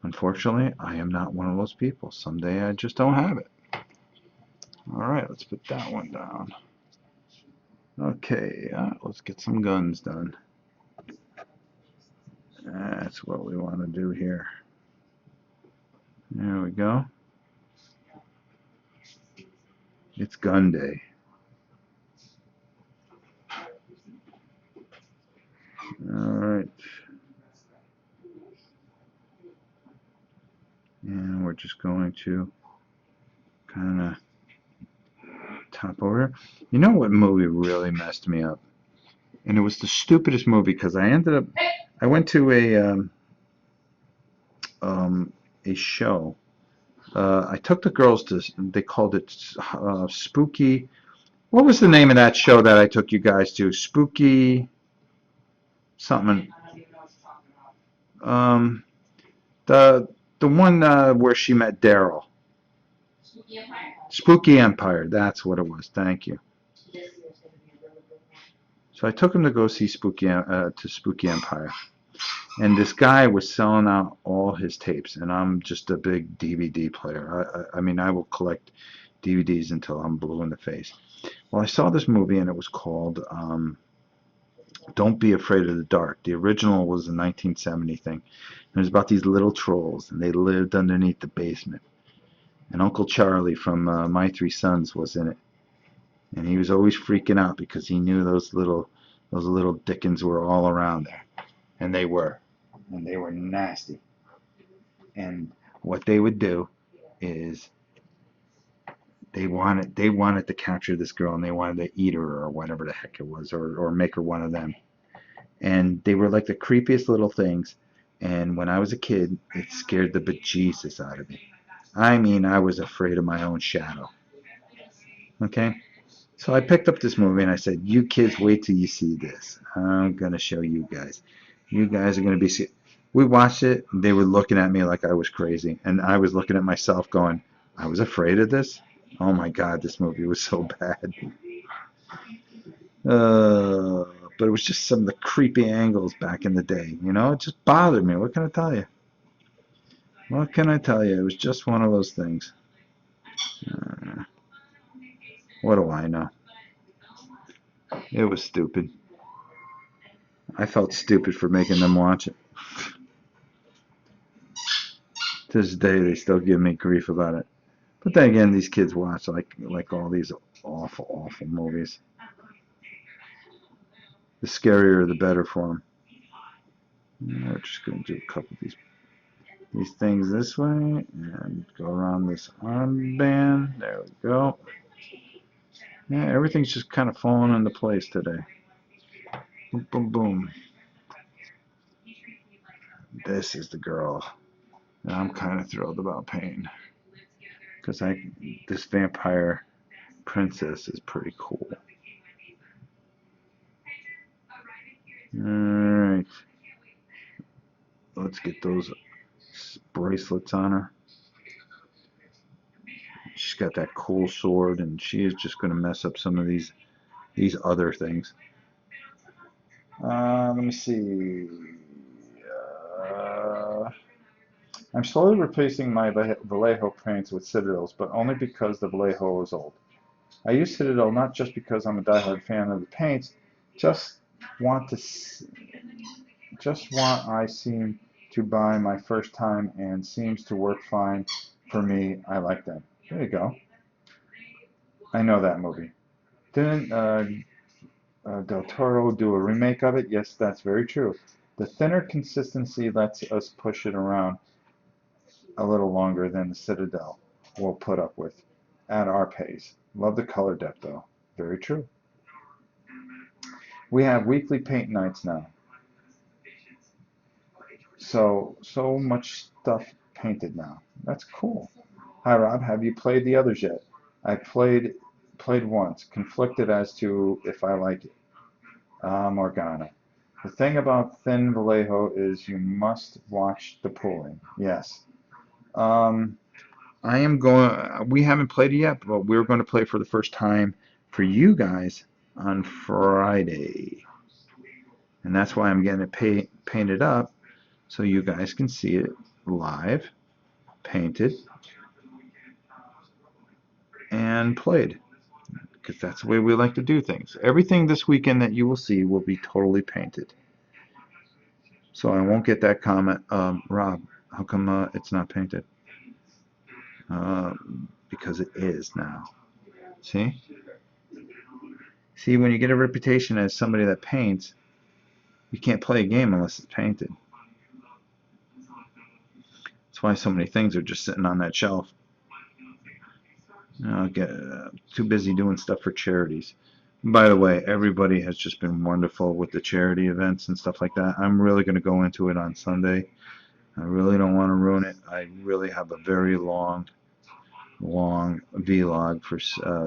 Speaker 1: Unfortunately, I am not one of those people. Someday I just don't have it. All right, let's put that one down. Okay, let's get some guns done. That's what we want to do here. There we go. It's gun day. Alright. And we're just going to kind of top over. You know what movie really messed me up? And it was the stupidest movie because I went to a show. I took the girls to, they called it Spooky. What was the name of that show that I took you guys to? Spooky something. Um, the one where she met Daryl. Spooky Empire. That's what it was. Thank you. So I took him to go see Spooky Empire, and this guy was selling out all his tapes, and I'm just a big DVD player. I mean, I will collect DVDs until I'm blue in the face. Well, I saw this movie, and it was called Don't Be Afraid of the Dark. The original was a 1970 thing. It was about these little trolls, and they lived underneath the basement. And Uncle Charlie from My Three Sons was in it. And he was always freaking out because he knew those little Dickens were all around there. And they were. And they were nasty. And what they would do is they wanted to capture this girl, and they wanted to eat her or whatever the heck it was, or make her one of them. And they were like the creepiest little things. And when I was a kid, it scared the bejesus out of me. I mean, I was afraid of my own shadow. Okay? So I picked up this movie and I said, you kids, wait till you see this. I'm going to show you guys. You guys are going to be scared. We watched it. They were looking at me like I was crazy. And I was looking at myself going, I was afraid of this? Oh my God, this movie was so bad. But it was just some of the creepy angles back in the day. You know, it just bothered me. What can I tell you? What can I tell you? It was just one of those things. Uh, what do I know? It was stupid. I felt stupid for making them watch it. To this day, they still give me grief about it. But then again, these kids watch like all these awful, awful movies. The scarier, the better for them. We're just going to do a couple of these things this way and go around this armband. There we go. Yeah, everything's just kind of falling into place today. Boom, boom, boom. This is the girl that I'm kind of thrilled about painting because this vampire princess is pretty cool. Alright, let's get those bracelets on her. She's got that cool sword, and she is just going to mess up some of these other things. Let me see. I'm slowly replacing my Vallejo paints with Citadels, but only because the Vallejo is old. I use Citadel not just because I'm a diehard fan of the paints, just want I seem to buy my first time and seems to work fine for me. I like them. There you go. I know that movie. Didn't Del Toro do a remake of it? Yes, that's very true. The thinner consistency lets us push it around a little longer than the Citadel will put up with at our pace. Love the color depth though. Very true. We have weekly paint nights now. So much stuff painted now. That's cool. Hi Rob, have you played the others yet? I played once, conflicted as to if I like it. Morgana. The thing about Thin Vallejo is you must watch the pooling. Yes. Um, I am going. We haven't played it yet, but we're going to play for the first time for you guys on Friday, and that's why I'm getting it painted up so you guys can see it live, painted, and played. Because that's the way we like to do things. Everything this weekend that you will see will be totally painted. So I won't get that comment, Rob, how come it's not painted? Because it is now. See? See, when you get a reputation as somebody that paints, you can't play a game unless it's painted. That's why so many things are just sitting on that shelf. I get too busy doing stuff for charities. By the way, everybody has just been wonderful with the charity events and stuff like that. I'm really going to go into it on Sunday. I really don't want to ruin it. I really have a very long vlog for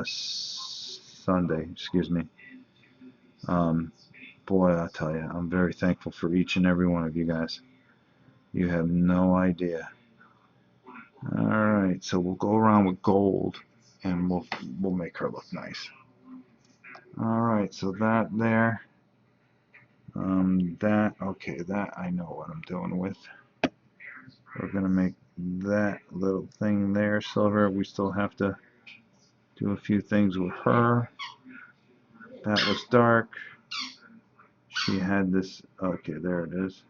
Speaker 1: Sunday. Excuse me. Boy, I'll tell you, I'm very thankful for each and every one of you guys. You have no idea. All right, so we'll go around with gold, and we'll make her look nice. All right, so that there. That I know what I'm doing with. We're gonna make that little thing there silver. We still have to do a few things with her. That was dark. She had this. Okay, there it is.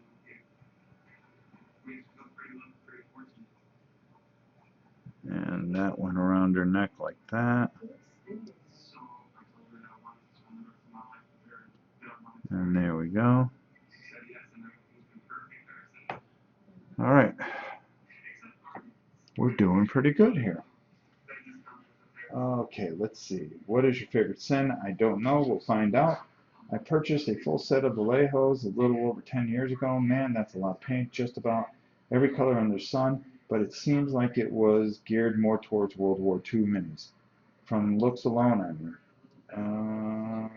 Speaker 1: And that went around her neck like that. And there we go. All right. We're doing pretty good here. Okay, let's see. What is your favorite sin? I don't know. We'll find out. I purchased a full set of Vallejos a little over 10 years ago. Man, that's a lot of paint. Just about every color under the sun. But it seems like it was geared more towards World War II minis. From looks alone, I mean.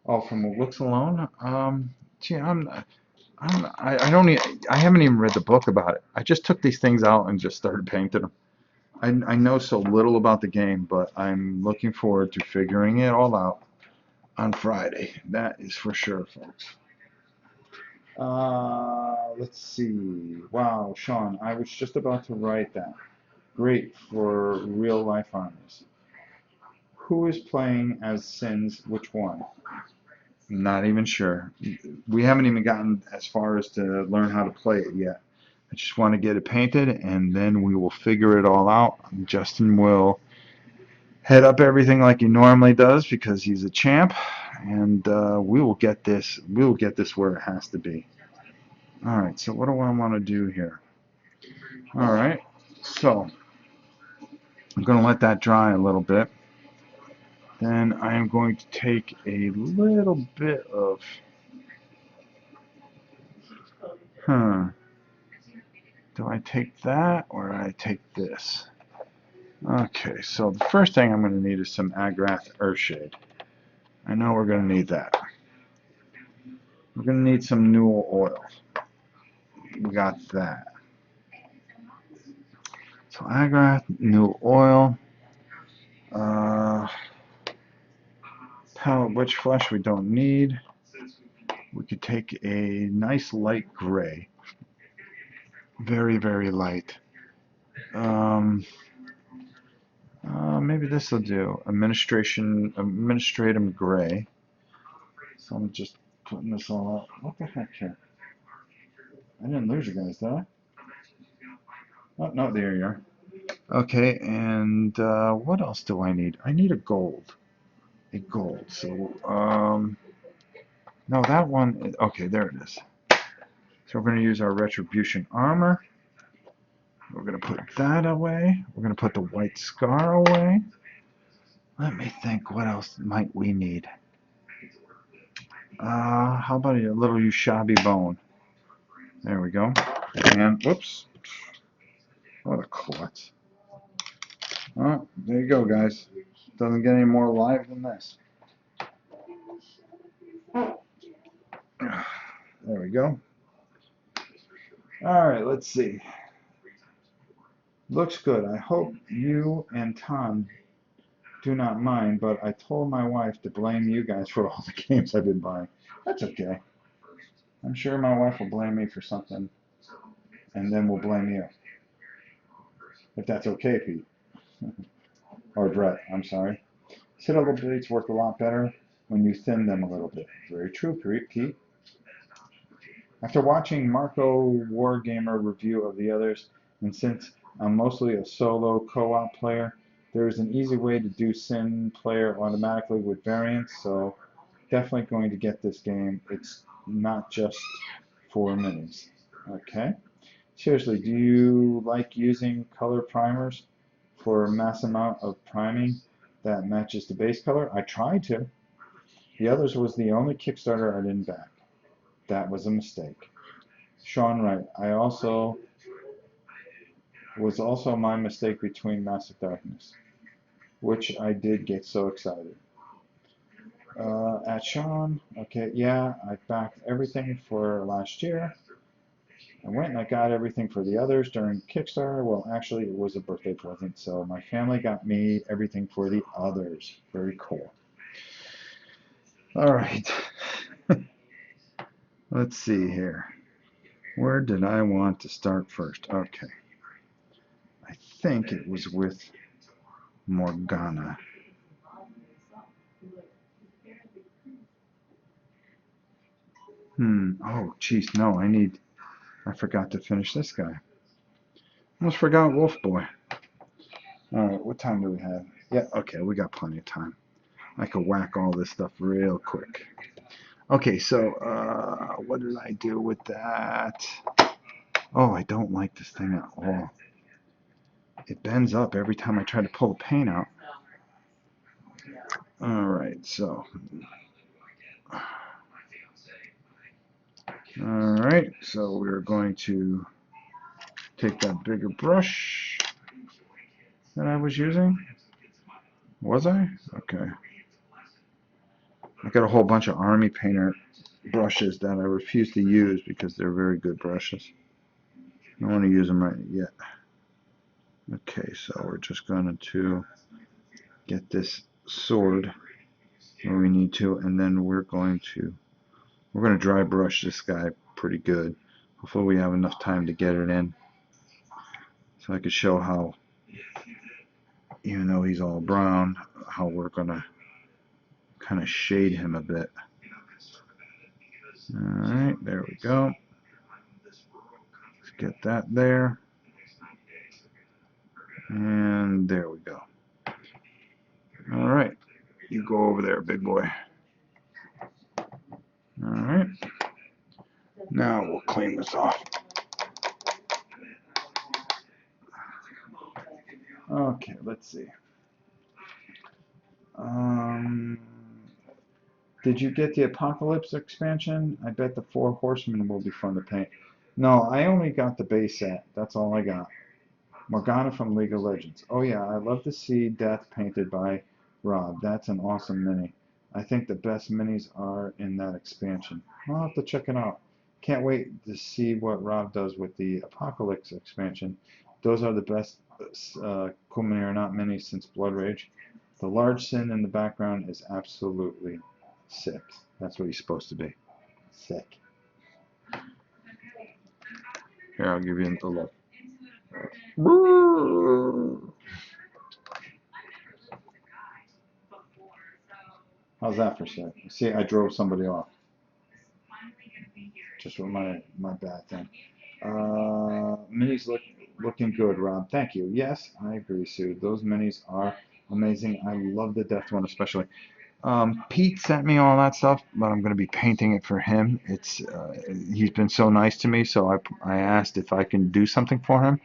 Speaker 1: From looks alone? Gee, I don't I haven't even read the book about it. I just took these things out and just started painting them. I know so little about the game, but I'm looking forward to figuring it all out on Friday. That is for sure, folks. Let's see. Wow, Sean, I was just about to write that. Great for real life armies. Who is playing as Sins? Which one? Not even sure. We haven't even gotten as far as to learn how to play it yet. I just want to get it painted and then we will figure it all out. Justin will head up everything like he normally does because he's a champ, and we will get this. We will get this where it has to be. All right. So what do I want to do here? All right. So I'm going to let that dry a little bit. Then I am going to take a little bit of. Huh. Do I take that or do I take this? Okay, so the first thing I'm going to need is some Agrath Earthshade. I know we're going to need that. We're going to need some Newell oil. We got that. So Agrath, Newell oil. Palette Witch Flesh we don't need. We could take a nice light gray. Very, very light. Maybe this will do. Administratum gray. So I'm just putting this all out. What the heck here? I didn't lose you guys, did I? Oh, no, there you are. Okay, and what else do I need? I need a gold. A gold. So, no, that one. Okay, there it is. So we're going to use our Retribution armor. We're going to put that away. We're going to put the white scar away. Let me think, what else might we need? How about a little Ushabi bone? There we go. And, whoops. What a klutz. Oh, there you go, guys. Doesn't get any more live than this. There we go. All right, let's see. Looks good. I hope you and Tom do not mind, but I told my wife to blame you guys for all the games I've been buying. That's okay. I'm sure my wife will blame me for something, and then we'll blame you. If that's okay, Pete. Or Brett, I'm sorry. Citadel blades work a lot better when you thin them a little bit. Very true, Pete. After watching Marco Wargamer review of the others, and since I'm mostly a solo co-op player, there is an easy way to do Sin player automatically with variants, so definitely going to get this game. It's not just for minis. Okay. Seriously, do you like using color primers for a mass amount of priming that matches the base color? I tried to. The others was the only Kickstarter I didn't back. That was a mistake. Sean Wright. Was also my mistake between Massive Darkness, which I did get so excited. At Sean, okay, yeah, I backed everything for last year. I went and I got everything for the others during Kickstarter. Well, actually, it was a birthday present, so my family got me everything for the others. Very cool. All right. Let's see here. Where did I want to start first? Okay. I think it was with Morgana. Oh, geez, no, I forgot to finish this guy. Almost forgot Wolf Boy. All right, what time do we have? Yeah, okay, we got plenty of time. I could whack all this stuff real quick. Okay, so what did I do with that? Oh, I don't like this thing at all. It bends up every time I try to pull the paint out. All right, so. All right, so we're going to take that bigger brush that I was using. Was I? Okay. I got a whole bunch of Army Painter brushes that I refuse to use because they're very good brushes. I don't want to use them right yet. Okay, so we're just going to get this sword where we need to, and then we're going to dry brush this guy pretty good. Hopefully we have enough time to get it in, so I can show how, even though he's all brown, how we're gonna kind of shade him a bit. Alright, there we go. Let's get that there. And there we go. Alright, you go over there, big boy. Alright, now we'll clean this off. Okay, let's see. Did you get the Apocalypse expansion? I bet the Four Horsemen will be fun to paint. No, I only got the base set. That's all I got. Morgana from League of Legends. Oh yeah, I love to see Death painted by Rob. That's an awesome mini. I think the best minis are in that expansion. I'll have to check it out. Can't wait to see what Rob does with the Apocalypse expansion. Those are the best cool mini or not minis since Blood Rage. The large sin in the background is absolutely sick. That's what he's supposed to be. Sick. Here, I'll give you a look. How's that for sick? See, I drove somebody off. Just with my bad thing. Minis looking good, Rob. Thank you. Yes, I agree, Sue. Those minis are amazing. I love the Death one especially. Pete sent me all that stuff, but I'm going to be painting it for him. He's been so nice to me, so I asked if I can do something for him.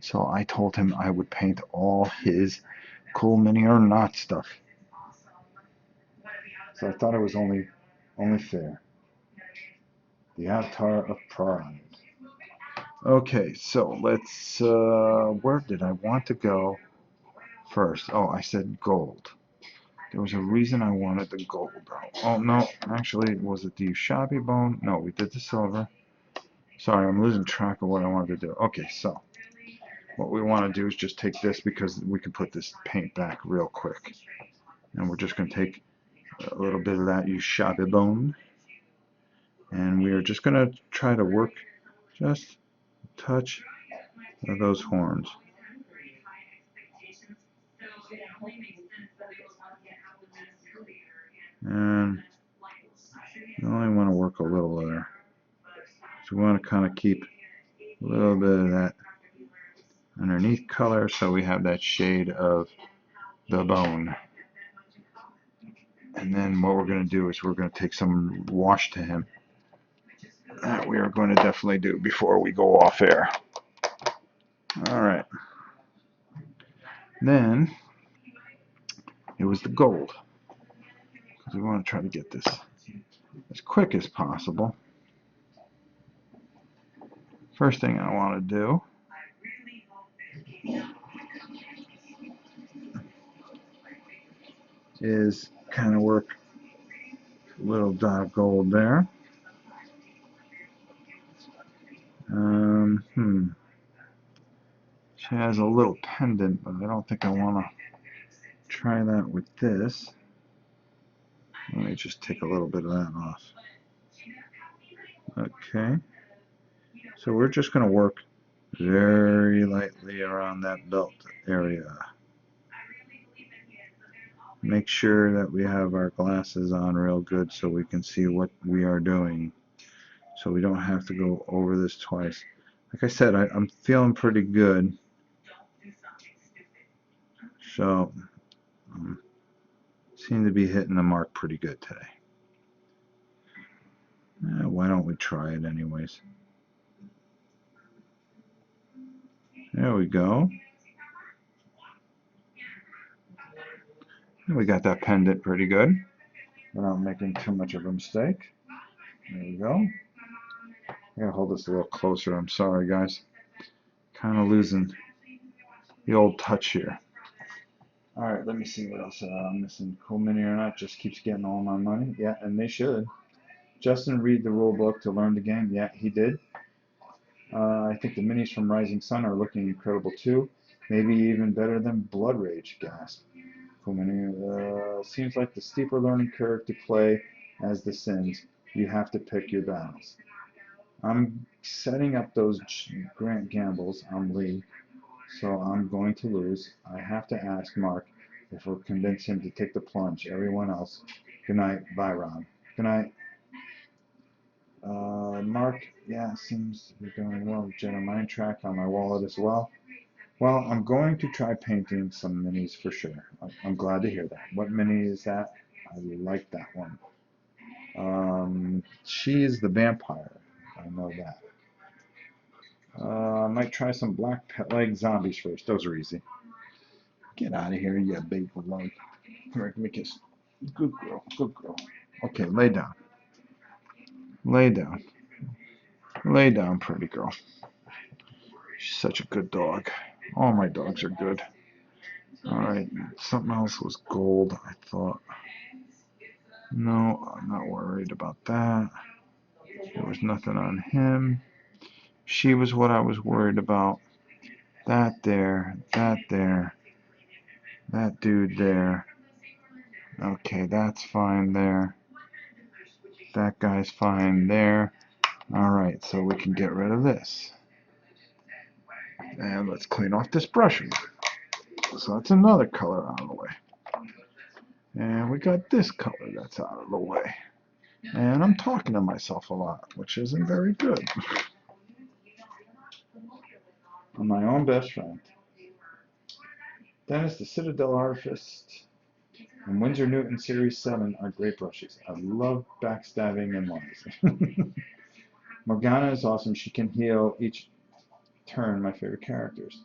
Speaker 1: So I told him I would paint all his cool mini or not stuff. So I thought it was only fair. The Avatar of Pride. Okay, so let's, where did I want to go first? Oh, I said gold. There was a reason I wanted the gold. Oh, no, actually, was it the Ushabi bone? No, we did the silver. Sorry, I'm losing track of what I wanted to do. Okay, so what we want to do is just take this because we can put this paint back real quick. And we're just going to take a little bit of that Ushabi bone. And we are just going to try to work just a touch of those horns. And you only want to work a little there. So we want to kind of keep a little bit of that underneath color so we have that shade of the bone. And then what we're going to do is we're going to take some wash to him. That we are going to definitely do before we go off air. Alright. Then it was the gold. Because we want to try to get this as quick as possible. First thing I want to do is kind of work a little dot of gold there. She has a little pendant, but I don't think I want to try that with this. Let me just take a little bit of that off. Okay. So we're just going to work very lightly around that belt area. Make sure that we have our glasses on real good so we can see what we are doing. So we don't have to go over this twice. Like I said, I'm feeling pretty good. So seem to be hitting the mark pretty good today. Why don't we try it anyways? There we go. And we got that pendant pretty good without making too much of a mistake. There we go. I gotta hold this a little closer. I'm sorry, guys. Kind of losing the old touch here. Alright, let me see what else I'm missing. Cool mini or not just keeps getting all my money. Yeah, and they should. Justin read the rule book to learn the game. Yeah, he did. I think the minis from Rising Sun are looking incredible too. Maybe even better than blood rage, gasp. Seems like the steeper learning curve to play as the Sims. You have to pick your battles. I'm setting up those Grant gambles. I'm Lee, so I'm going to lose. I have to ask Mark if we'll convince him to take the plunge. Everyone else, good night. Bye, Ron. Good night. Mark, yeah, seems to be going well. Jenna Mind Track on my wallet as well. Well, I'm going to try painting some minis for sure. I'm glad to hear that. What mini is that? I like that one. She is the vampire. I know that. I might try some black pet leg zombies first. Those are easy. Get out of here, you big lug. Come here, give me a kiss. Good girl, good girl. Okay, lay down. Lay down. Lay down, pretty girl. She's such a good dog. All my dogs are good. Alright, something else was gold, I thought. No, I'm not worried about that. There was nothing on him. She was what I was worried about. That there, that there, that dude there. Okay, that's fine there. That guy's fine there. Alright, so we can get rid of this. And let's clean off this brushing. So that's another color out of the way. And we got this color that's out of the way. And I'm talking to myself a lot, which isn't very good. I'm my own best friend. Dennis, the Citadel Artist, and Winsor Newton Series 7 are great brushes. I love backstabbing and lies. Morgana is awesome. She can heal each turn, my favorite characters.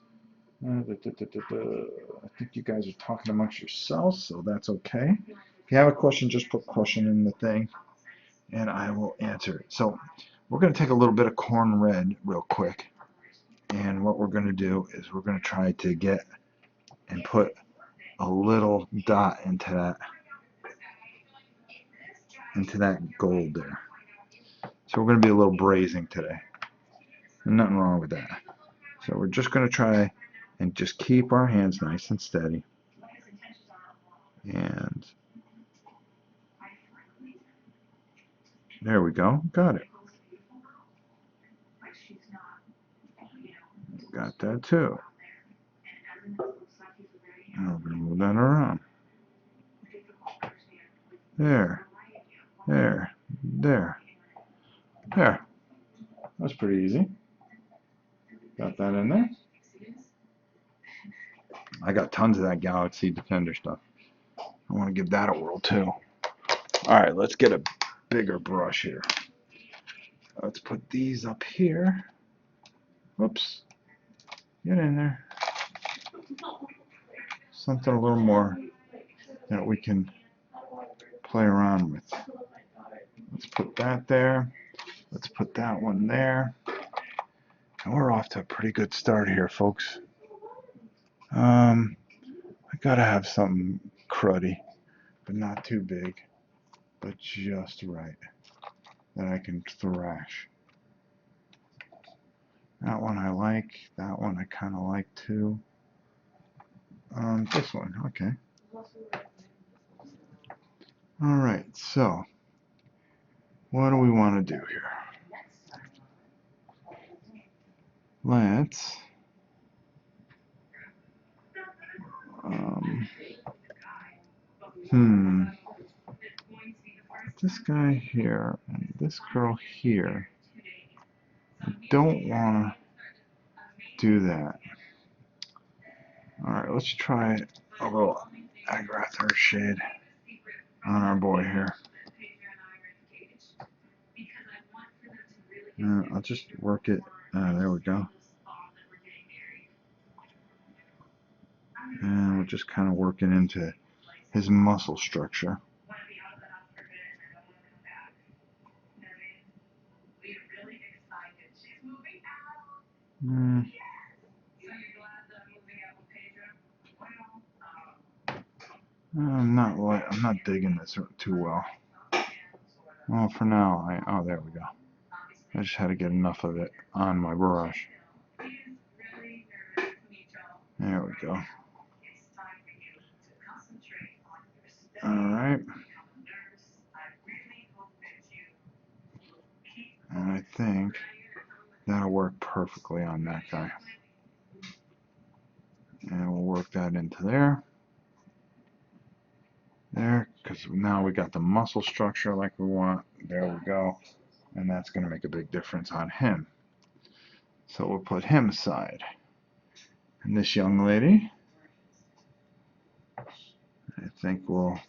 Speaker 1: I think you guys are talking amongst yourselves, so that's okay. If you have a question, just put question in the thing, and I will answer it. So we're going to take a little bit of corn red real quick, and what we're going to do is we're going to try to get and put a little dot into that gold there. So we're going to be a little brazing today. And nothing wrong with that. So we're just going to try and just keep our hands nice and steady. And there we go. Got it. Got that too. And we're going to move that around. There. There. There. There. That's pretty easy. Got that in there. I got tons of that Galaxy Defender stuff. I want to give that a whirl too. Alright, let's get a bigger brush here. Let's put these up here. Whoops. Get in there. Something a little more that we can play around with. Let's put that there. Let's put that one there. And we're off to a pretty good start here, folks. I gotta have something cruddy, but not too big, but just right, that I can thrash. That one I like. That one I kind of like too. This one, okay. Alright, so what do we want to do here? Let's this guy here and this girl here. I don't want to do that. Alright, let's try a little Agrath shade on our boy here. I'll just work it. There we go. And we're just kind of working into his muscle structure. I'm not digging this too well. Well, for now, oh, there we go. I just had to get enough of it on my brush. There we go. Alright. And I think that'll work perfectly on that guy. And we'll work that into there. There, because now we got the muscle structure like we want. There we go. And that's going to make a big difference on him. So we'll put him aside. And this young lady, I think we'll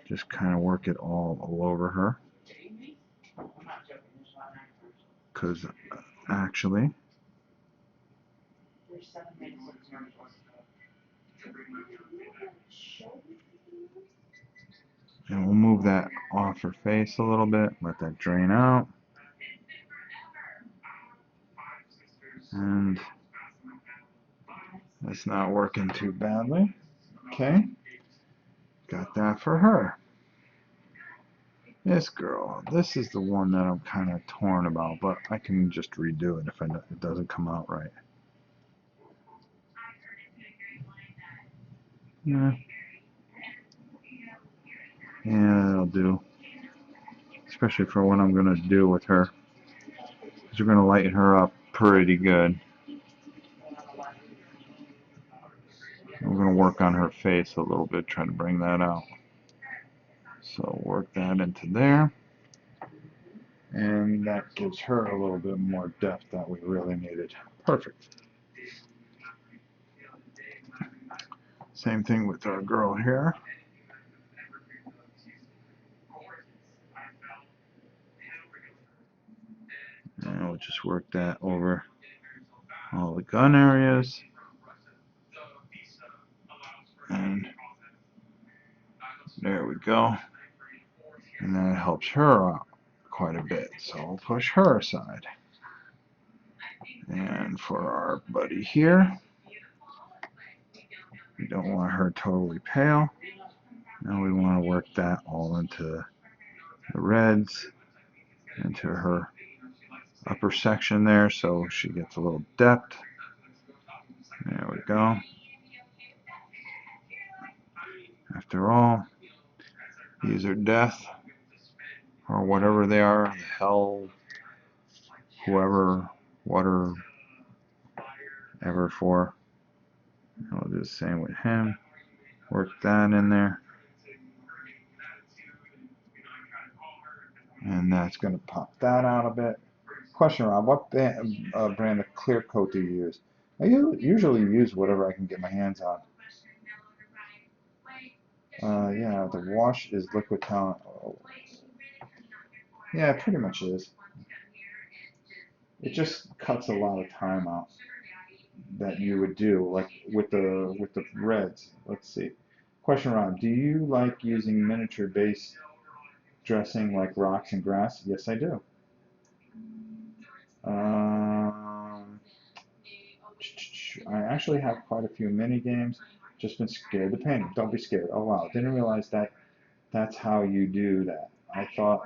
Speaker 1: just kind of work it all over her. Because actually, and we'll move that off her face a little bit, let that drain out. And that's not working too badly. Okay, got that for her. This girl, this is the one that I'm kind of torn about, but I can just redo it if it doesn't come out right. Yeah, that'll do. Especially for what I'm going to do with her. Because we're going to lighten her up pretty good. We're going to work on her face a little bit, try to bring that out. So work that into there. And that gives her a little bit more depth that we really needed. Perfect. Same thing with our girl here. And we'll just work that over all the gun areas. And there we go. And that helps her out quite a bit. So we'll push her aside. And for our buddy here, we don't want her totally pale. Now we want to work that all into the reds, into her upper section there, so she gets a little depth. There we go. After all, these are death, or whatever they are, hell, whoever, whatever, ever for. I'll do the same with him. Work that in there. And that's going to pop that out a bit. Question, Rob, what brand of clear coat do you use? I usually use whatever I can get my hands on. Yeah, the wash is liquid talent. Oh. Yeah, it pretty much is. It just cuts a lot of time out that you would do, like with the reds. Let's see. Question, Rob, do you like using miniature base dressing like rocks and grass? Yes, I do. I actually have quite a few mini games. Just been scared to paint them. Don't be scared. Oh wow, didn't realize that that's how you do that. I thought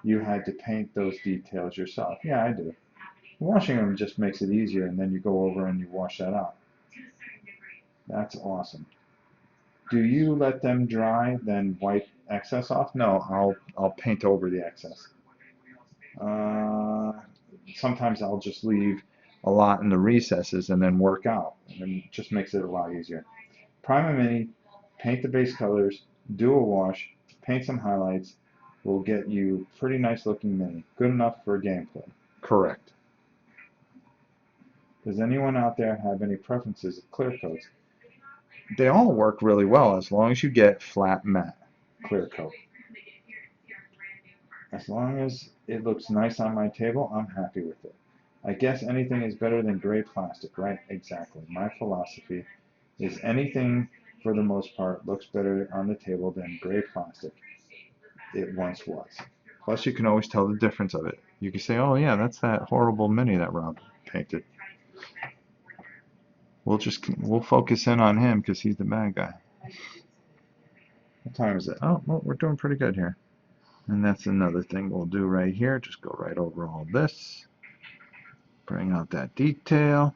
Speaker 1: you had to paint those details yourself. Yeah, I do. Washing them just makes it easier, and then you go over and you wash that out. That's awesome. Do you let them dry, then wipe excess off? No, I'll paint over the excess. Sometimes I'll just leave a lot in the recesses and then work out, and it just makes it a lot easier. Prime a mini, paint the base colors, do a wash, paint some highlights, will get you pretty nice looking mini. Good enough for gameplay. Correct. Does anyone out there have any preferences of clear coats? They all work really well as long as you get flat matte clear coat. As long as it looks nice on my table, I'm happy with it. I guess anything is better than gray plastic, right? Exactly. My philosophy is anything, for the most part, looks better on the table than gray plastic. It once was. Plus, you can always tell the difference of it. You can say, oh yeah, that's that horrible mini that Rob painted. We'll focus in on him because he's the bad guy. What time is it? Oh, well, we're doing pretty good here. And that's another thing we'll do right here. Just go right over all this. Bring out that detail.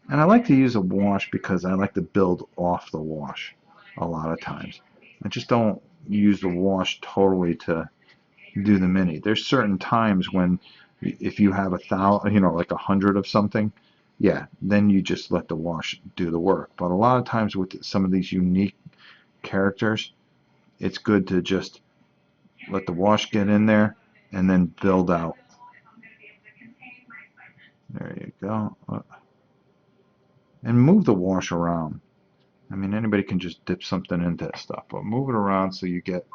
Speaker 1: And I like to use a wash because I like to build off the wash a lot of times. I just don't use the wash totally to do the mini. There's certain times when if you have 1,000, like 100 of something, yeah, then you just let the wash do the work. But a lot of times with some of these unique characters, it's good to just let the wash get in there and then build out. There you go. And move the wash around. I mean, anybody can just dip something into stuff, but move it around so you get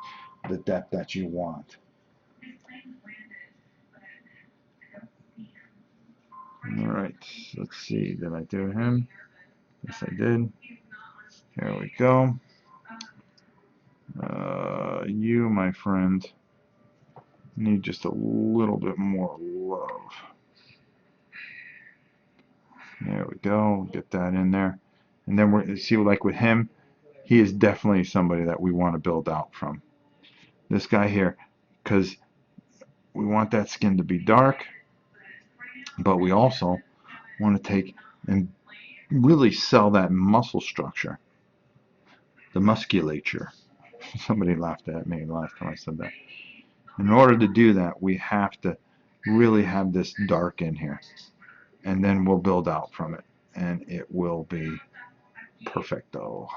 Speaker 1: the depth that you want. All right, let's see. Did I do him? Yes, I did. Here we go. You, my friend, need just a little bit more love. There we go. Get that in there. And then we're see, like with him, he is definitely somebody that we want to build out from. This guy here, because we want that skin to be dark, but we also want to take and really sell that muscle structure, the musculature. Somebody laughed at me last time I said that. In order to do that, we have to really have this dark in here, and then we'll build out from it, and it will be perfecto.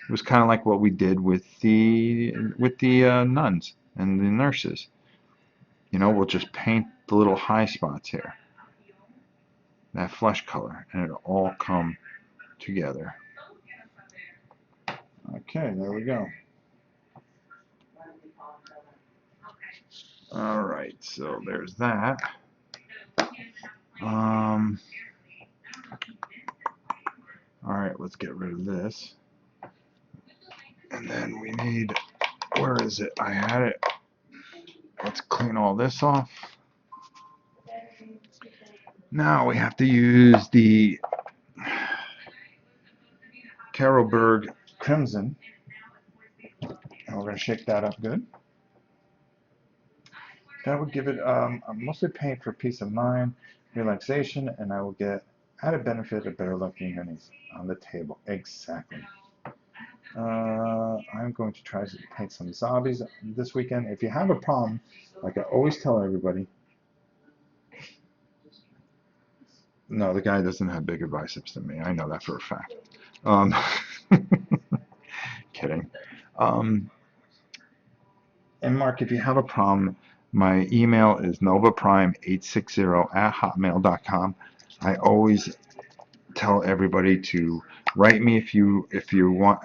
Speaker 1: It was kind of like what we did with the nuns and the nurses. We'll just paint the little high spots here, that flesh color, and it'll all come together. Okay, there we go. All right, so there's that. All right, let's get rid of this. And then we need, where is it? I had it. Let's clean all this off. Now we have to use the Carolberg Crimson. And we're going to shake that up good. That would give it mostly paint for peace of mind, relaxation, and I will get added benefit of better looking minis on the table. Exactly. I'm going to try to paint some zombies this weekend. If you have a problem, like I always tell everybody, no, the guy doesn't have bigger biceps than me. I know that for a fact. Kidding. And Mark, if you have a problem, my email is novaprime860@hotmail.com. I always tell everybody to write me if you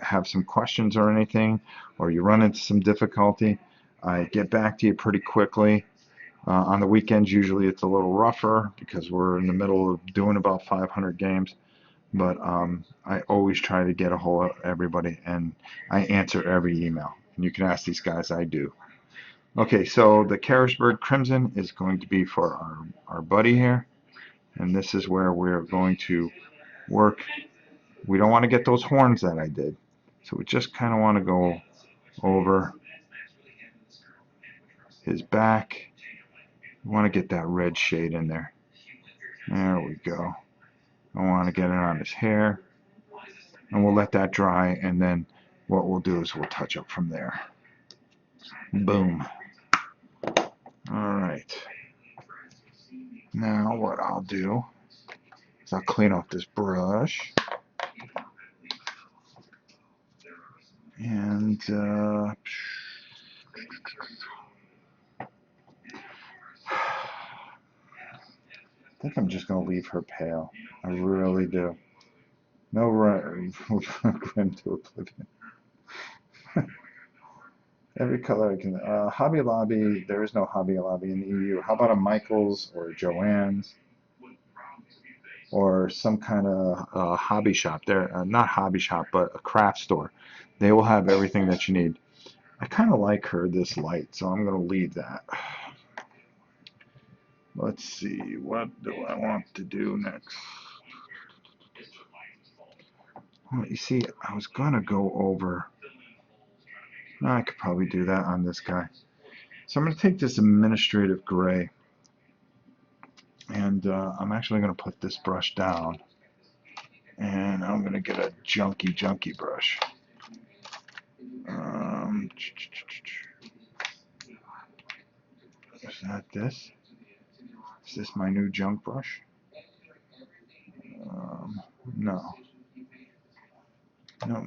Speaker 1: have some questions or anything, or you run into some difficulty. I get back to you pretty quickly. On the weekends, usually it's a little rougher because we're in the middle of doing about 500 games. But I always try to get a hold of everybody, and I answer every email. And you can ask these guys, I do. Okay, so the Carolberg Crimson is going to be for our buddy here. And this is where we're going to work. We don't want to get those horns that I did. So we just kind of want to go over his back. We want to get that red shade in there. There we go. I want to get it on his hair. And we'll let that dry, and then what we'll do is we'll touch up from there. Boom. Alright. Now what I'll do is I'll clean off this brush. And I think I'm just going to leave her pale. I really do. No grim to oblivion. Every color I can. Hobby Lobby, there is no Hobby Lobby in the EU. How about a Michael's or a Joann's? Or some kind of hobby shop. There, not hobby shop, but a craft store. They will have everything that you need. I kind of like this light, so I'm going to leave that. Let's see, what do I want to do next? Well, you see, I was going to go over. I could probably do that on this guy. So I'm going to take this administrative gray, and And I'm actually going to put this brush down, and I'm going to get a junky brush. Is that this? Is this my new junk brush? No. No.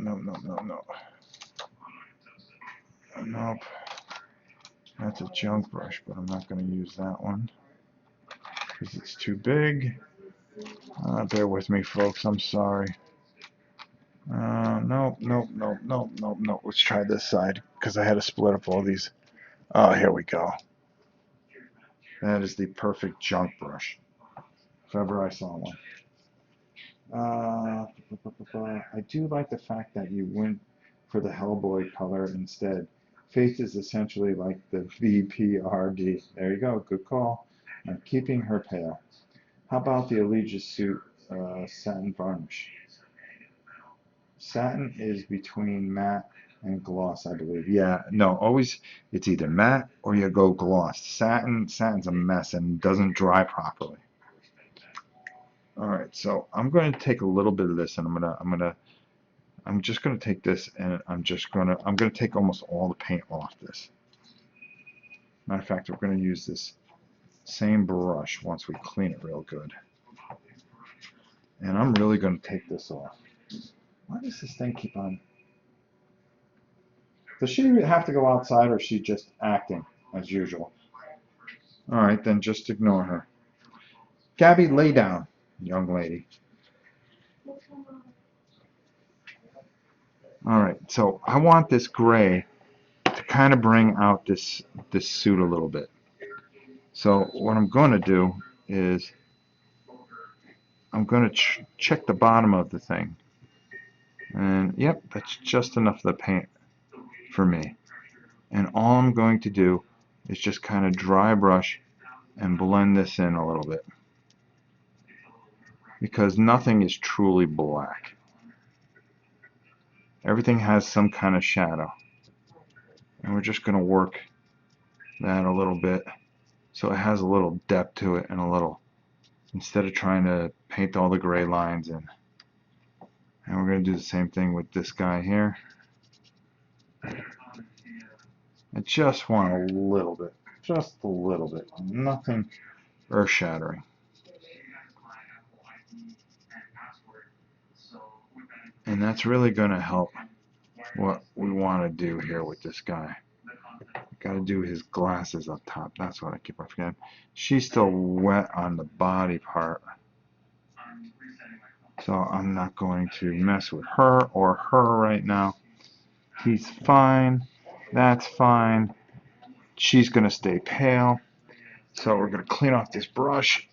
Speaker 1: Nope. That's a junk brush, but I'm not going to use that one because it's too big. Bear with me, folks. I'm sorry. Nope. Let's try this side because I had to split up all these. Oh, here we go. That is the perfect junk brush, if ever I saw one. I do like the fact that you went for the Hellboy color instead. Faith is essentially like the VPRD. There you go, good call. I'm keeping her pale. How about the Allegiance suit satin varnish? Satin is between matte and gloss, I believe. Yeah, no, always it's either matte or you go gloss. Satin's a mess and doesn't dry properly. All right, so I'm going to take a little bit of this, and I'm just going to take this, and I'm going to take almost all the paint off this. Matter of fact, we're going to use this same brush once we clean it real good. And I'm really going to take this off. Why does this thing keep on? Does she have to go outside, or is she just acting as usual? All right, then just ignore her. Gabby, lay down, young lady. All right, so I want this gray to kind of bring out this suit a little bit. So what I'm going to do is I'm going to check the bottom of the thing. And yep, that's just enough of the paint for me. And all I'm going to do is just kind of dry brush and blend this in a little bit. Because nothing is truly black. Everything has some kind of shadow. And we're just going to work that a little bit so it has a little depth to it and a little, instead of trying to paint all the gray lines in. And we're going to do the same thing with this guy here. I just want a little bit, just a little bit, nothing earth-shattering. And that's really going to help what we want to do here with this guy. Got to do his glasses up top. That's what I keep on forgetting. She's still wet on the body part. So I'm not going to mess with her or her right now. He's fine. That's fine. She's going to stay pale. So we're going to clean off this brush.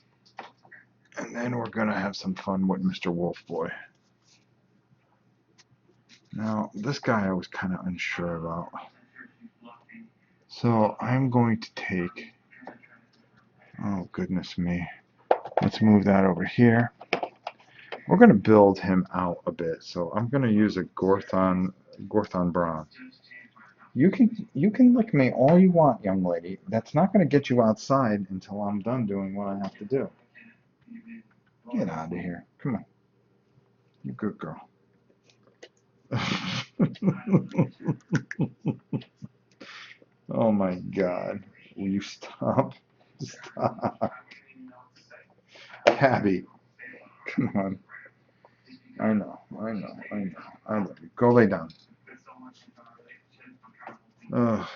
Speaker 1: And then we're going to have some fun with Mr. Wolf Boy. Now, this guy I was kind of unsure about. So I'm going to take, oh goodness me, let's move that over here. We're going to build him out a bit. So I'm going to use a Gorthon brown. You can lick me all you want, young lady. That's not going to get you outside until I'm done doing what I have to do. Get out of here. Come on. You good girl. Oh my God. Will you stop? Stop. Abby. Come on. I know. I love you. Go lay down. Ugh.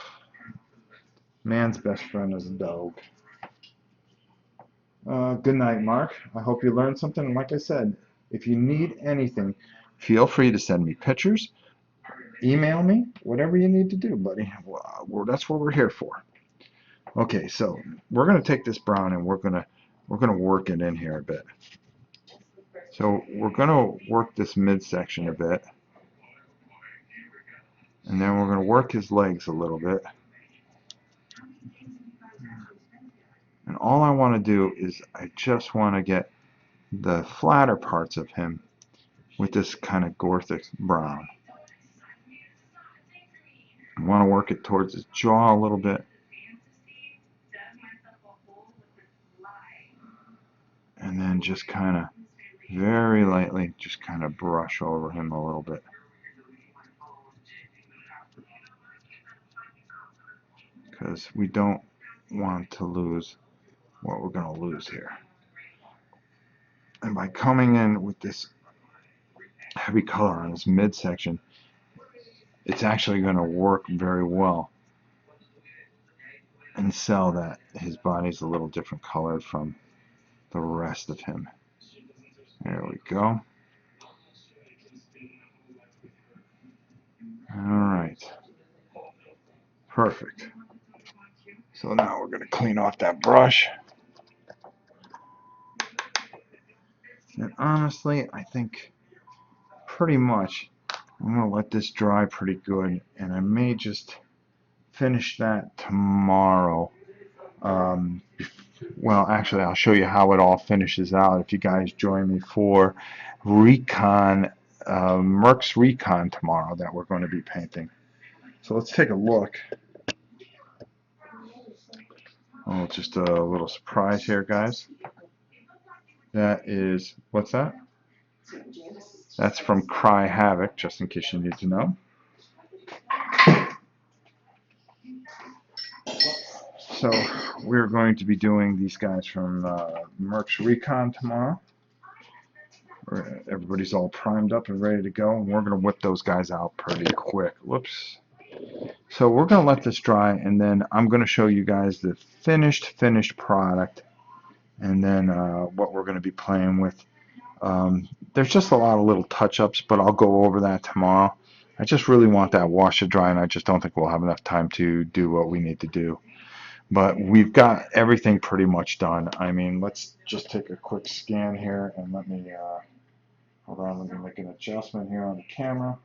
Speaker 1: Man's best friend is a dog. Good night, Mark. I hope you learned something. And like I said, if you need anything, feel free to send me pictures, email me, whatever you need to do, buddy. Well, that's what we're here for. Okay, so we're going to take this brown and we're going to work it in here a bit. So we're going to work this midsection a bit. And then we're going to work his legs a little bit. And all I want to do is I just want to get the flatter parts of him with this kind of Gothic brown. I want to work it towards his jaw a little bit. and then just kind of very lightly just kind of brush over him a little bit, because we don't want to lose what we're going to lose here. And by coming in with this heavy color on this midsection, it's actually going to work very well and sell that his body's a little different colored from the rest of him. There we go. Alright. Perfect. So now we're going to clean off that brush. And honestly, I think pretty much I'm going to let this dry pretty good, and I may just finish that tomorrow. Well, actually, I'll show you how it all finishes out if you guys join me for Recon, Merck's Recon tomorrow that we're going to be painting. So let's take a look. Oh, just a little surprise here, guys. That is, what's that? That's from Cry Havoc, just in case you need to know. So we're going to be doing these guys from Merck's Recon tomorrow. Everybody's all primed up and ready to go, and we're going to whip those guys out pretty quick. Whoops. So we're going to let this dry, and then I'm going to show you guys the finished product, and then what we're going to be playing with. There's just a lot of little touch-ups, but I'll go over that tomorrow. I just really want that wash to dry, and I just don't think we'll have enough time to do what we need to do. But we've got everything pretty much done. I mean, let's just take a quick scan here, and let me hold on, let me make an adjustment here on the camera,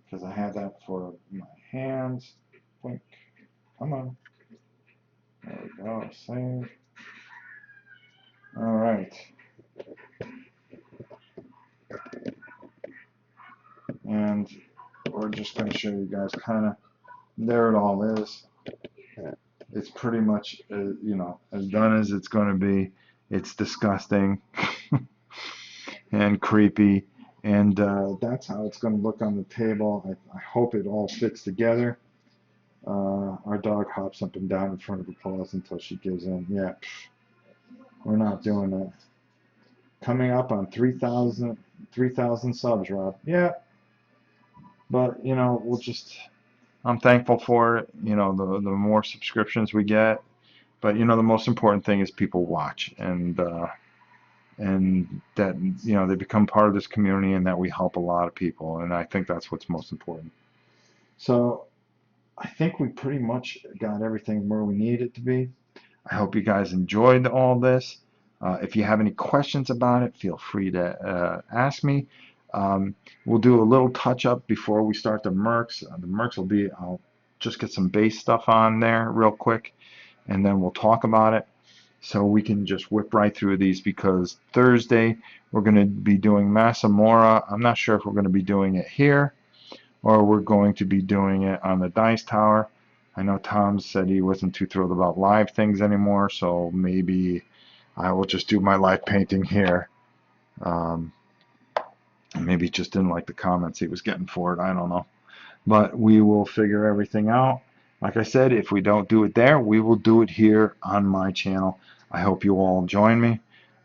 Speaker 1: because I had that for my hands. Blink. Come on. There we go. Save. All right. And we're just going to show you guys kind of, there it all is. It's pretty much, you know, as done as it's going to be. It's disgusting and creepy. And that's how it's going to look on the table. I hope it all fits together. Our dog hops up and down in front of the paws until she gives in. Yeah, we're not doing that. Coming up on 3,000 subs, Rob. Yeah, but you know, we'll just. I'm thankful for it. You know, the more subscriptions we get, but you know, the most important thing is people watch, and that, you know, they become part of this community, and that we help a lot of people, and I think that's what's most important. So I think we pretty much got everything where we need it to be. I hope you guys enjoyed all this. If you have any questions about it, feel free to ask me. We'll do a little touch up before we start the Mercs. The Mercs will be, I'll just get some base stuff on there real quick, and then we'll talk about it. So we can just whip right through these, because Thursday we're going to be doing Masamora. I'm not sure if we're going to be doing it here or we're going to be doing it on the Dice Tower. I know Tom said he wasn't too thrilled about live things anymore, so maybe I will just do my live painting here. Maybe he just didn't like the comments he was getting for it. I don't know. But we will figure everything out. Like I said, if we don't do it there, we will do it here on my channel. I hope you all join me.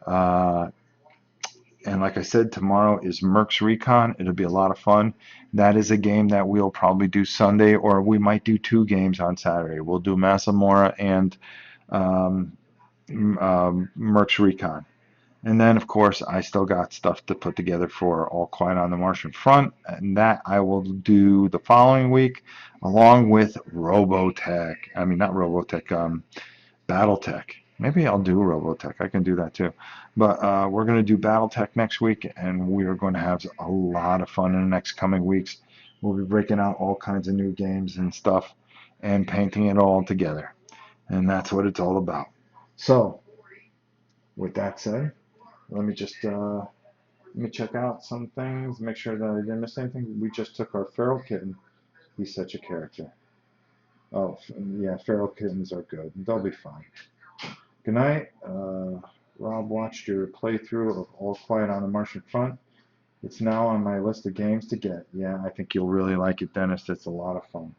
Speaker 1: And like I said, tomorrow is Mercs Recon. It'll be a lot of fun. That is a game that we'll probably do Sunday, or we might do 2 games on Saturday. We'll do Masamora and Mercs Recon. And then, of course, I still got stuff to put together for All Quiet on the Martian Front, and that I will do the following week, along with Robotech. I mean, not Robotech, Battletech. Maybe I'll do Robotech. I can do that too. But we're going to do Battletech next week, and we are going to have a lot of fun in the next coming weeks. We'll be breaking out all kinds of new games and stuff and painting it all together. And that's what it's all about. So, with that said, let me just let me check out some things, make sure that I didn't miss anything. We just took our feral kitten. He's such a character. Oh, yeah, feral kittens are good. They'll be fine. Good night. Rob watched your playthrough of All Quiet on the Martian Front. It's now on my list of games to get. Yeah, I think you'll really like it, Dennis. It's a lot of fun.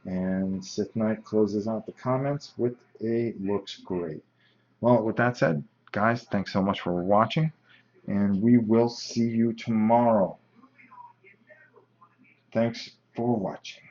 Speaker 1: And Sith Knight closes out the comments with a looks great. Well, with that said, guys, thanks so much for watching, and we will see you tomorrow. Thanks for watching.